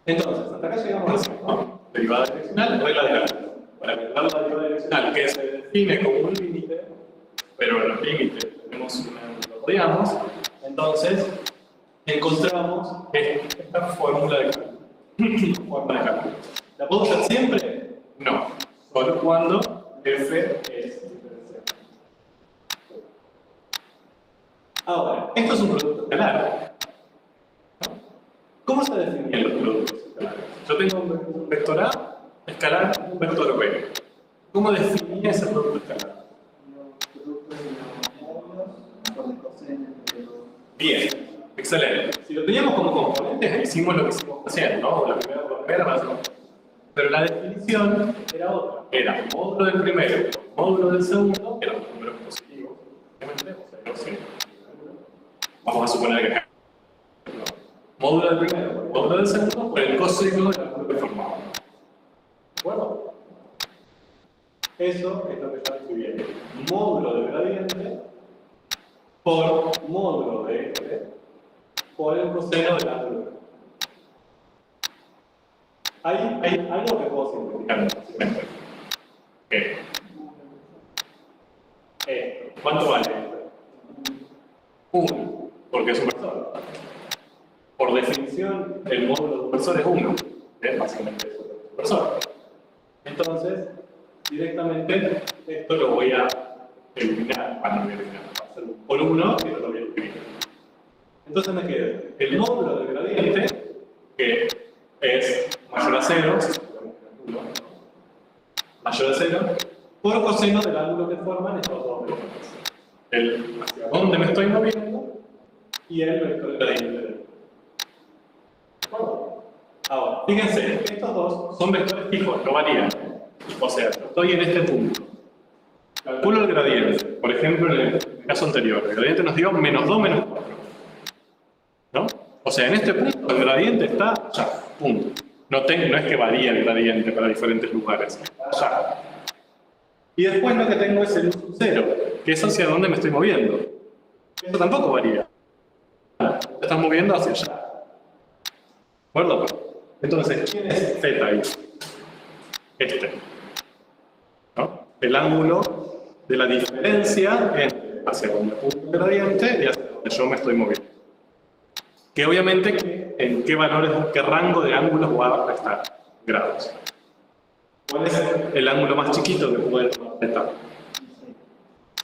Entonces, hasta acá llegamos así, ¿no? Derivada direccional, regla de cálculo. para calcular la derivada direccional, que se define como un límite, pero en los límites tenemos lo rodeamos, entonces encontramos esta fórmula de cálculo. ¿La puedo usar siempre? No, solo cuando f es diferencial. Ahora, esto es un producto escalar. ¿Cómo se definen los productos escalares? Yo tengo un vector A escalar, un vector B. ¿Cómo definí ese producto escalar? Bien, excelente. Si lo teníamos como componentes, hicimos lo que hicimos recién, ¿no? La primera, la segunda. Pero la definición era otra. Era módulo del primero, módulo del segundo, que eran los números positivos. Vamos a suponer que acá. Módulo del primero, módulo del segundo, por el coseno del ángulo que formamos. ¿De acuerdo? Eso es lo que está escribiendo. Módulo del gradiente por módulo de este por el coseno del ángulo. Hay algo que puedo simplificar fácilmente. ¿Cuánto vale esto? 1, porque es un versor. Por definición, el módulo de un versor es 1. Básicamente eso es un versor. Entonces, directamente, esto lo voy a eliminar. Lo voy a eliminar. Va a ser por 1 y lo voy a escribir. Entonces me queda el módulo del gradiente, que es mayor a 0, mayor a 0, por coseno del ángulo que forman estos dos vectores. El hacia dónde me estoy moviendo y el vector gradiente. ¿De acuerdo? Ahora, fíjense, estos dos son vectores fijos, no varían. O sea, estoy en este punto. Calculo el gradiente. Por ejemplo, en el caso anterior, el gradiente nos dio -2, -4. ¿No? O sea, en este punto el gradiente está allá, punto. No es que varía el gradiente para diferentes lugares, está allá. Y después lo que tengo es el 0, que es hacia dónde me estoy moviendo. Eso tampoco varía. Te estás moviendo hacia allá. ¿De acuerdo? Entonces, ¿quién es Z ahí? Este. ¿No? El ángulo de la diferencia entre hacia donde apunta el gradiente y hacia donde yo me estoy moviendo. Que obviamente, ¿en qué valores, qué rango de ángulos va a estar? Grados. ¿Cuál es el ángulo más chiquito que puede tomar θ?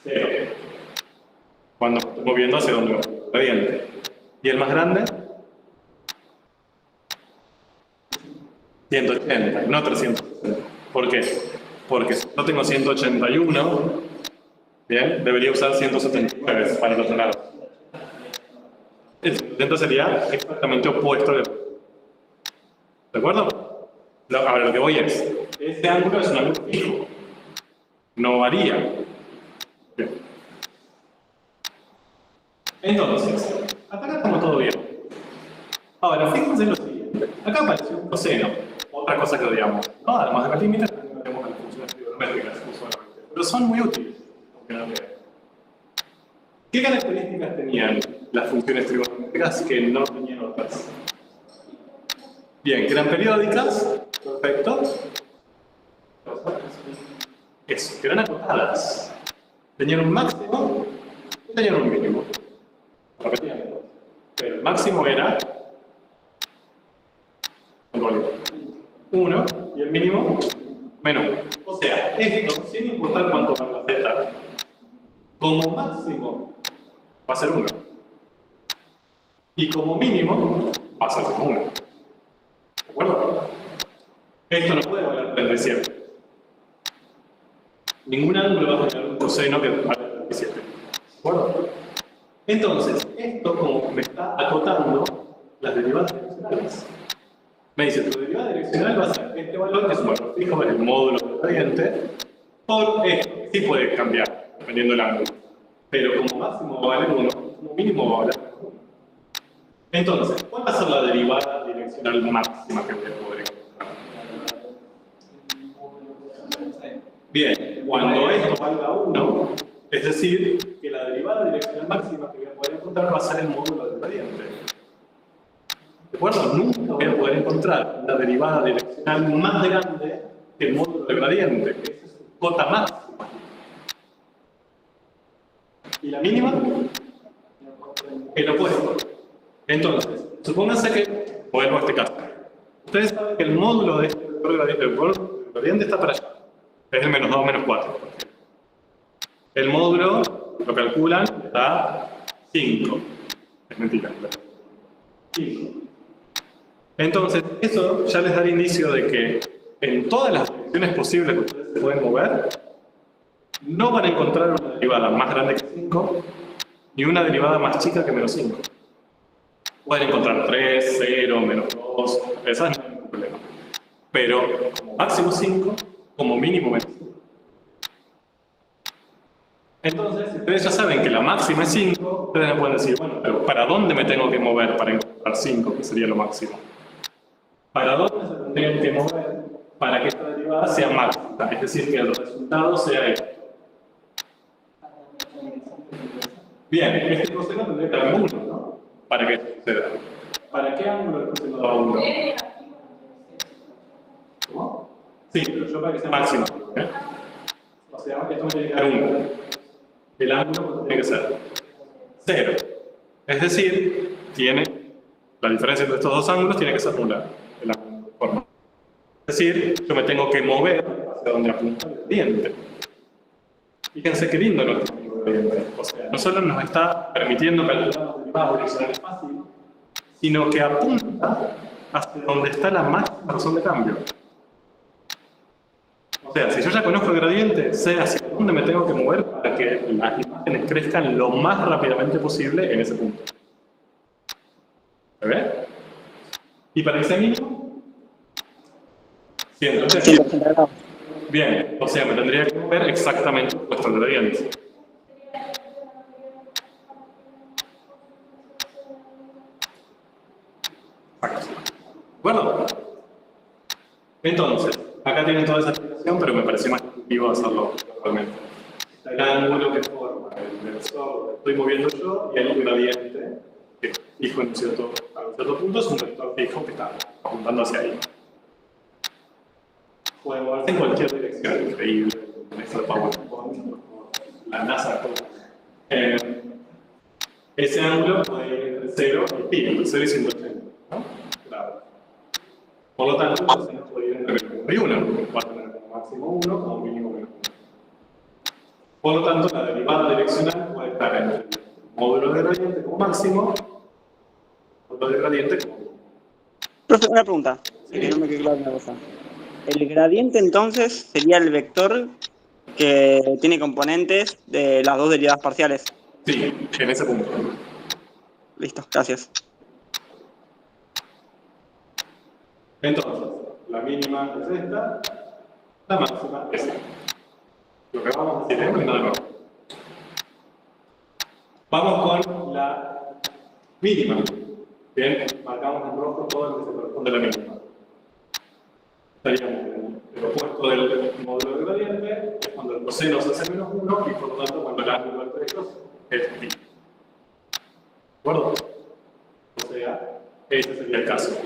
0. Cuando me estoy moviendo hacia donde va el gradiente. ¿Y el más grande? 180, no 360. ¿Por qué? Porque si yo tengo 181, bien, debería usar 179 para el otro lado. El 70 sería exactamente opuesto al. ¿De acuerdo? A ver, lo que voy es, este ángulo es un ángulo fijo. No varía. Bien. Entonces, hasta acá estamos todo bien. Ahora, fíjense lo siguiente. Acá apareció un coseno. Otra cosa que odiamos. No, además de los límites, también tenemos las funciones trigonométricas usualmente. Pero son muy útiles, aunque no lo crean. ¿Qué características tenían las funciones trigonométricas que no tenían otras? Bien, que eran periódicas, perfecto. Eso, que eran acotadas. Tenían un máximo y tenían un mínimo. Repetían. Pero el máximo era 1 y el mínimo -1. O sea, esto, sin importar cuánto valga z, como máximo va a ser 1. Y como mínimo va a ser 1. ¿De acuerdo? Esto no puede valer 37. Ningún ángulo va a tener un coseno que valga 37. ¿De acuerdo? Entonces, esto como me está acotando las derivadas direccionales. Me dice, tu derivada direccional va a ser este valor, que es un valor fijo, es el módulo del gradiente, por esto. Sí puede cambiar, dependiendo del ángulo. Pero como máximo va a valer 1, como mínimo va a valer 1. Entonces, ¿cuál va a ser la derivada direccional máxima que voy a poder encontrar? Bien, cuando esto valga 1, es decir, que la derivada direccional máxima que voy a poder encontrar va a ser el módulo del gradiente. ¿De acuerdo? Nunca voy a poder encontrar una derivada direccional más grande el módulo del gradiente, que es su cota máxima. Y la mínima, el opuesto. Entonces, supónganse que, vuelvo a este caso, ustedes saben que el módulo de este vector gradiente, el módulo del gradiente está para allá. Es el menos 2, menos 4. El módulo, lo calculan, está 5. Es mentira. 5. Entonces, eso ya les da el indicio de que en todas las direcciones posibles que ustedes se pueden mover, no van a encontrar una derivada más grande que 5, ni una derivada más chica que menos 5. Pueden encontrar 3, 0, menos 2, esas no hay ningún problema. Pero como máximo 5, como mínimo menos 5. Entonces, si ustedes ya saben que la máxima es 5, ustedes me pueden decir, bueno, pero ¿para dónde me tengo que mover para encontrar 5, que sería lo máximo? ¿Para dónde se tendrían que mover para que esta derivada sea máxima? Es decir, que el resultado sea esto. Bien, este coseno tendría que dar 1, ¿no? Para que esto suceda. ¿Para qué ángulo el coseno da 1? ¿Cómo? Sí, pero yo para que sea máximo. O sea, esto me tiene que dar 1. El ángulo tiene que ser 0. Es decir, la diferencia entre estos dos ángulos tiene que ser nula. El ángulo de forma. Es decir, yo me tengo que mover hacia donde apunta el gradiente. Fíjense qué lindo nuestro gradiente. O sea, no solo nos está permitiendo calcular los derivados direccionales fácil, sino que apunta hacia donde está la máxima razón de cambio. O sea, si yo ya conozco el gradiente, sé hacia dónde me tengo que mover para que las imágenes crezcan lo más rápidamente posible en ese punto. ¿Se ve? ¿Y para que sea mínimo? 180 grados. Bien, o sea, me tendría que mover exactamente opuesto al gradiente. Exacto. ¿De acuerdo? Entonces, acá tienen toda esa explicación, pero me pareció más intuitivo hacerlo realmente. El ángulo que forma el vector que estoy moviendo yo y el gradiente que fijo en un cierto punto es un vector fijo que está apuntando hacia ahí. Puede moverse en cualquier dirección, increíble. Extra PowerPoint, la NASA, todo. Ese ángulo puede ir entre 0 y pi, entre 0 y 180. ¿No? Claro. Por lo tanto, se puede ir entre menos 1 y 1, va a tener como máximo 1, como mínimo menos 1. Por lo tanto, la derivada direccional puede estar entre el módulo de gradiente como máximo, el módulo de gradiente como mínimo. Profe, una pregunta, que no me quedó clara una cosa. El gradiente entonces sería el vector que tiene componentes de las dos derivadas parciales. Sí, en ese punto. Listo, gracias. Entonces, la mínima es esta, la máxima es esta. Lo que vamos a decir es nada nuevo. Vamos con la mínima. Bien, marcamos en rojo todo lo que se corresponde a la mínima. Estaríamos en el opuesto del módulo del gradiente, es cuando el coseno se hace menos 1 y por lo tanto cuando el ángulo entre ellos es pi. ¿De acuerdo? O sea, ese sería el caso.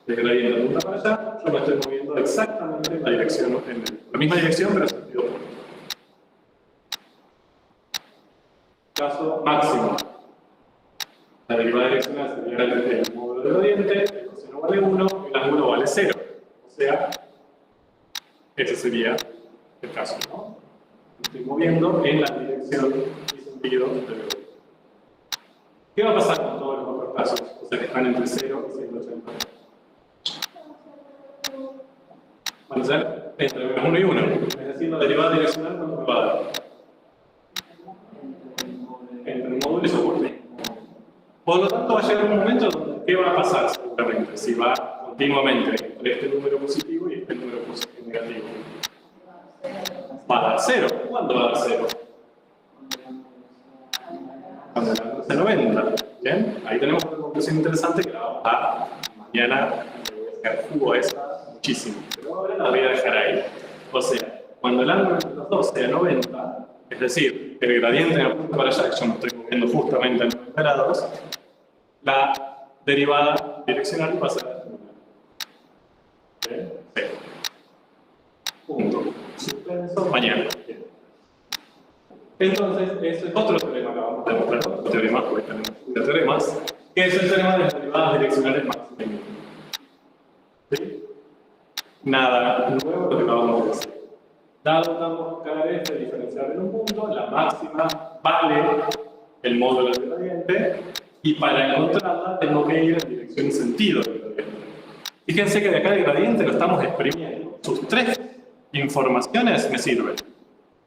El gradiente apunta para allá, yo me estoy moviendo exactamente en la dirección, en la misma dirección, pero en sentido opuesto. Caso máximo. La derivada direccional sería el módulo del gradiente, el coseno vale 1, el ángulo vale 0. O sea, ese sería el caso, ¿no? Me estoy moviendo en la dirección y sentido del gradiente. ¿Qué va a pasar con todos los otros casos? O sea, que están entre 0 y 180. Van a ser entre menos 1 y 1. Es decir, la derivada direccional, ¿cuánto me va a dar? Entre un módulo y su opuesto. Por lo tanto, va a llegar un momento donde ¿qué va a pasar seguramente? Si va continuamente entre este número positivo y este número negativo. Va a dar 0. ¿Cuándo va a dar 0? Cuando el ángulo sea 90. ¿Bien? Ahí tenemos una conclusión interesante que la vamos a mañana le voy a sacar jugo a esa muchísimo. Pero ahora la voy a dejar ahí. O sea, cuando el ángulo entre los dos sea 90, es decir, el gradiente me apunta para allá, yo me estoy moviendo justamente a 90 grados, la derivada direccional va a ser 1. ¿Sí? eso mañana. Entonces, ese es otro teorema que vamos a demostrar, otro teorema, porque tenemos teoremas, que es el teorema de las derivadas direccionales máximas y mínimas. ¿Sí? Nada nuevo lo que acabamos de decir. Dado que cada vez de diferencial en un punto, la máxima vale el módulo del gradiente, y para encontrarla tengo que ir en dirección y sentido del gradiente. Fíjense que de acá el gradiente lo estamos exprimiendo. Sus tres informaciones me sirven.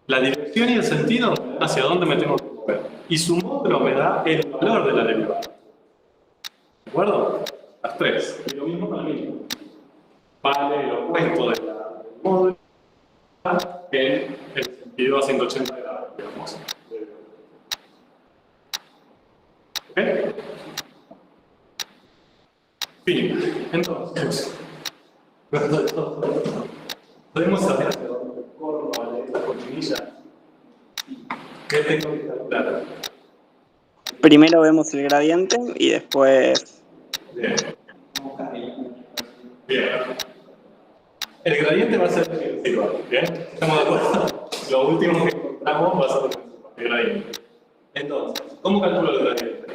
La dirección y el sentido hacia dónde me tengo que mover. Y su módulo me da el valor de la derivada. ¿De acuerdo? Las tres. Y lo mismo con el mínimo. Vale el opuesto del módulo en el sentido a 180 grados, digamos. ¿Ok? Fin. Entonces, podemos saber hacia dónde corro, vale, esta cortinilla. ¿Qué tengo que calcular? Primero vemos el gradiente y después... Bien. Bien. El gradiente va a ser el principal. ¿Bien? ¿Estamos de acuerdo? Lo último que encontramos va a ser el principal, el gradiente. Entonces, ¿cómo calculo el gradiente?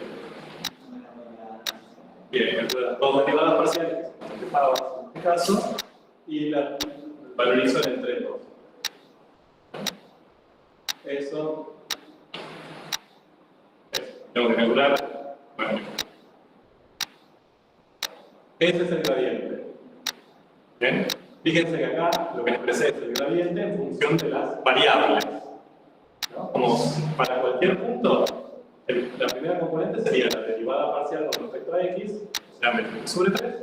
Bien, calculo las dos derivadas parciales, que son bastante en este caso, y la valorizo entre dos. Eso. Tengo que calcular. Bueno. Ese es el gradiente. Bien. Fíjense que acá lo que expresé es el gradiente en función de las variables. ¿No? Como para cualquier punto, la primera componente sería la derivada parcial con respecto a x, o sea, menos x sobre 3,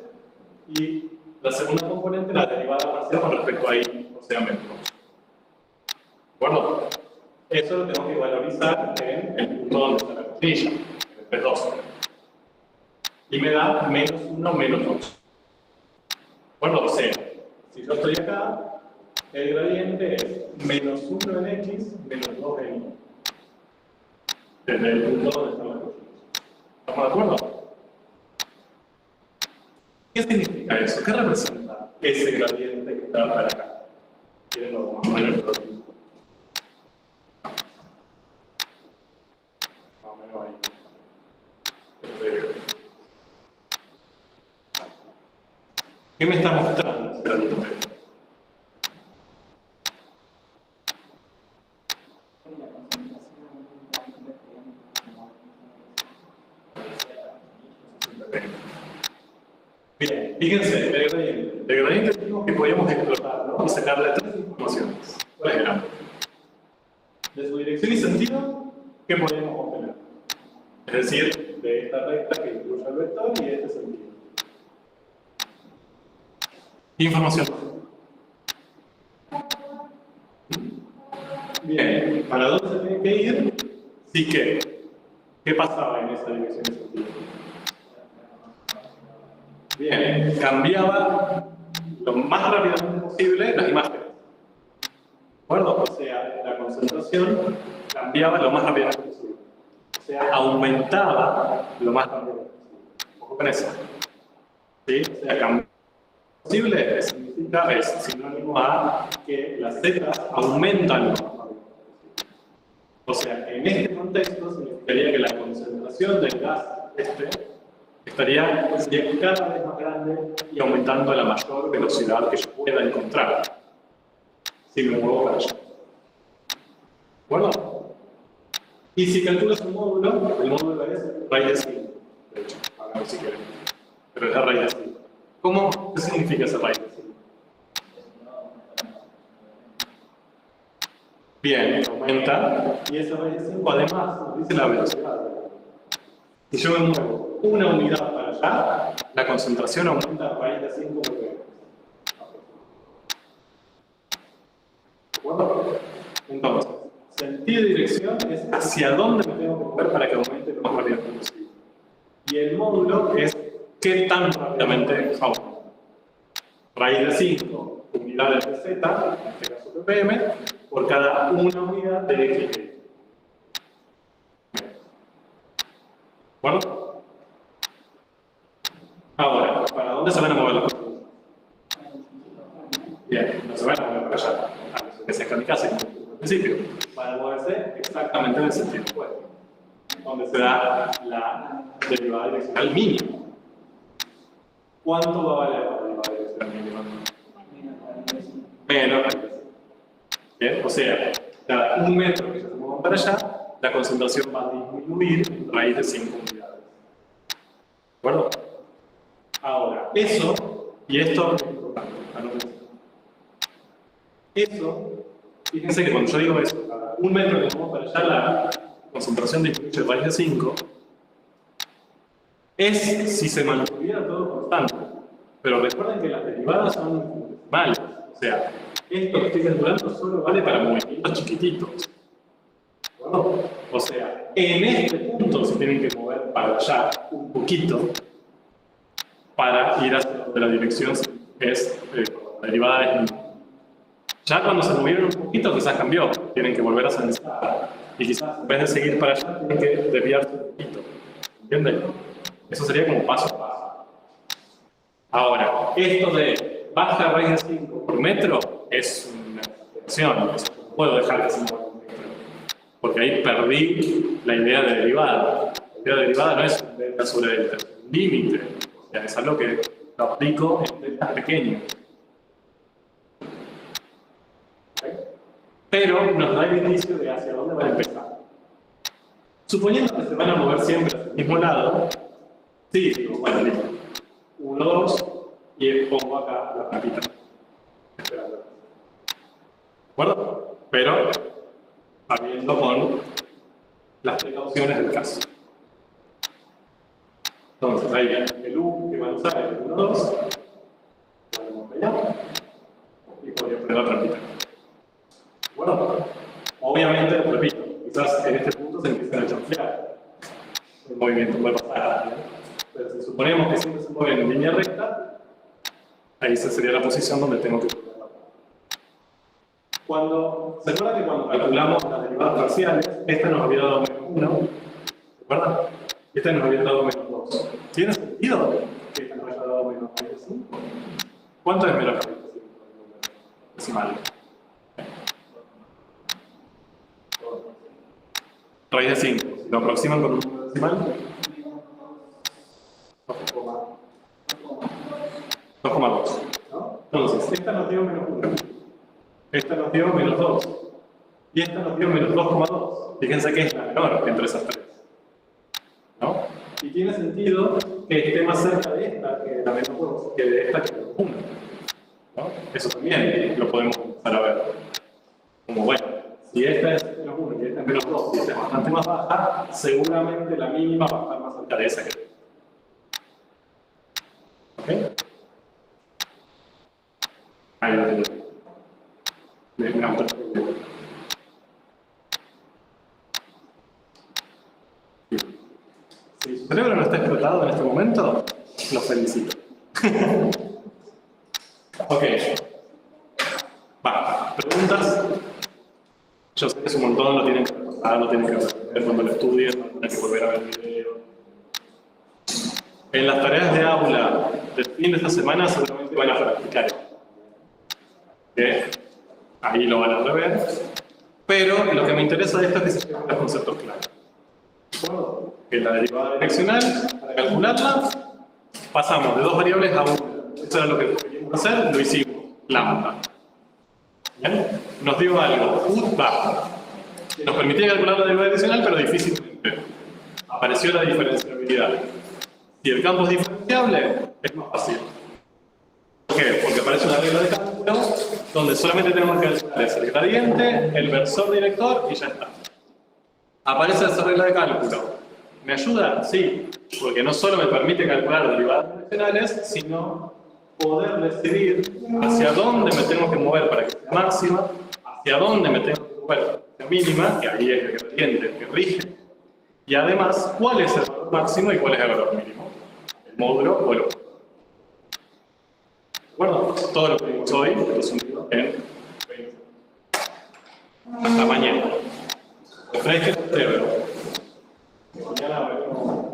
y la segunda componente, la derivada parcial con respecto a y, o sea, menos 2. ¿De acuerdo? Eso lo tengo que valorizar en el punto donde está la costilla, entre 2. Y me da menos 1, menos 2. ¿De acuerdo? O sea, si yo estoy acá, el gradiente es menos 1 en x, menos 2 en y. Desde el punto donde están las costillas. ¿Estamos de acuerdo? ¿Qué significa eso? ¿Qué representa ese gradiente que está para acá? ¿Quieren lo más o menos lo mismo? Más o menos ahí. ¿Qué me está mostrando ese gradiente? Bien, fíjense, el gradiente dijimos que podíamos explotar, ¿no? Y sacarle tres informaciones. ¿Cuáles eran? De su dirección y sentido, ¿qué podíamos obtener? Es decir, de esta recta que incluye el vector y este sentido. Información. Bien, ¿para dónde se tiene que ir? Sí que. ¿Qué pasaba en esa dirección y sentido? Bien, cambiaba lo más rápidamente posible las imágenes. ¿De acuerdo? O sea, la concentración cambiaba lo más rápidamente posible. O sea, aumentaba lo más rápidamente posible. Ojo con eso. ¿Sí? O sea, cambiar posible significa, es sinónimo a que las zetas aumentan lo más rápido posible. O sea, en este contexto significaría que la concentración del gas estaría cada vez más grande y aumentando a la mayor velocidad que yo pueda encontrar si me muevo para allá. ¿De acuerdo? Y si calculo su módulo, el módulo es raíz de 5. De hecho, a ver si quieren. Pero es la raíz de 5. ¿Qué significa esa raíz de 5? Bien, aumenta. Y esa raíz de 5 además nos dice la velocidad. Si yo me muevo una unidad para allá, la concentración aumenta a raíz de 5 veces. ¿De acuerdo? Entonces, sentido y dirección es hacia dónde me tengo que mover para que aumente lo más rápidamente posible. Y el módulo es qué tan rápidamente aumenta. Raíz de 5 unidades de z, en este caso ppm, por cada una unidad de x. ¿De acuerdo? Ahora, ¿para dónde se van a mover las cosas? Bien, no se van a mover para allá, a no ser que sea acá en mi casa. principio, van a moverse exactamente en el sentido opuesto, donde se da la derivada direccional mínima. ¿Cuánto va a valer la derivada direccional mínima? Menos. Bien, o sea, cada 1 metro que se muevan para allá, la concentración va a disminuir en raíz de 5 unidades. ¿De acuerdo? Ahora, eso y esto es importante. Eso, fíjense que cuando yo digo eso, cada 1 metro que se mueva para allá, la concentración disminuye en raíz de 5, es si se mantuviera todo constante. Pero recuerden que las derivadas son malas. O sea, esto que estoy calculando solo vale para movimientos chiquititos. ¿No? O sea, en este punto se tienen que mover para allá un poquito para ir hacia donde la dirección es la derivada es mínima. Ya cuando se movieron un poquito quizás cambió, tienen que volver a centrar y quizás en vez de seguir para allá tienen que desviarse un poquito. ¿Entienden? Eso sería como paso a paso. Ahora, esto de baja raíz de 5 por metro es una excepción. No puedo dejar que se mueva por metro. Porque ahí perdí la idea de derivada. La idea de derivada no es un delta sobre delta, es un límite. O sea, es algo que lo aplico en deltas pequeños. Pero nos da el indicio de hacia dónde va a empezar. Suponiendo que se van a mover siempre hacia el mismo lado, sí, digo, bueno, listo. 1, 2, y pongo acá la rampita. ¿De acuerdo? Pero sabiendo con las precauciones del caso. Entonces, ahí el U que van a usar es el 1, 2. Ponemos allá. Y podría poner la trampita. ¿De acuerdo? Obviamente, repito, quizás en este punto se empiezan a chanflear. El movimiento puede pasar, ¿no? Pero si suponemos que siempre se mueve en línea recta, ahí esa sería la posición donde tengo que poner la cuando, ¿se acuerdan que cuando calculamos las derivadas parciales, esta nos había dado menos 1? ¿Se acuerdan? Esta nos había dado menos 2. ¿Tiene sentido que esta nos haya dado menos 5? ¿Cuánto es menos 5? Decimal. Raíz de 5. ¿Lo aproximan con un número decimal? 2,2. ¿No? Entonces, esta nos dio menos 1. Esta nos dio menos 2. Y esta nos dio menos 2,2. Fíjense que es la menor entre esas tres. ¿No? Y tiene sentido que esté más cerca de esta que de la menos 2 que de esta que de 1. ¿No? Eso también lo podemos empezar a ver. Como bueno, si esta es menos 1 y esta es menos 2 y esta es bastante más baja, seguramente la mínima va a estar más cerca de esa que de esta. ¿Ok? Ahí lo tengo. Si su cerebro no está explotado en este momento, los felicito. Ok. Va, preguntas. Yo sé que es un montón, lo tienen que repasar, lo tienen que ver cuando lo estudien, tienen que volver a ver el video. En las tareas de aula del fin de esta semana seguramente van a practicar esto. Ahí lo van a rever. Pero lo que me interesa de esto es que se tengan los conceptos claros. ¿De acuerdo? Que la derivada direccional, para calcularla, pasamos de 2 variables a 1. Eso era lo que queríamos hacer, lo hicimos. Lambda. ¿Bien? Nos dio algo, U bajo. Nos permitía calcular la derivada direccional, pero difícilmente. Apareció la diferenciabilidad. Si el campo es diferenciable, es más fácil. ¿Por qué? Porque aparece una regla de cálculo donde solamente tenemos que calcular el gradiente, el versor director y ya está. Aparece esa regla de cálculo. ¿Me ayuda? Sí, porque no solo me permite calcular derivadas direccionales, sino poder decidir hacia dónde me tengo que mover para que sea máxima, hacia dónde me tengo que mover para que sea mínima, que ahí es el gradiente el que rige, y además cuál es el valor máximo y cuál es el valor mínimo, el módulo o el otro. ¿De acuerdo? Todo lo que vimos hoy resumido en 20. Hasta mañana. Refresquen el cerebro. Mañana veremos.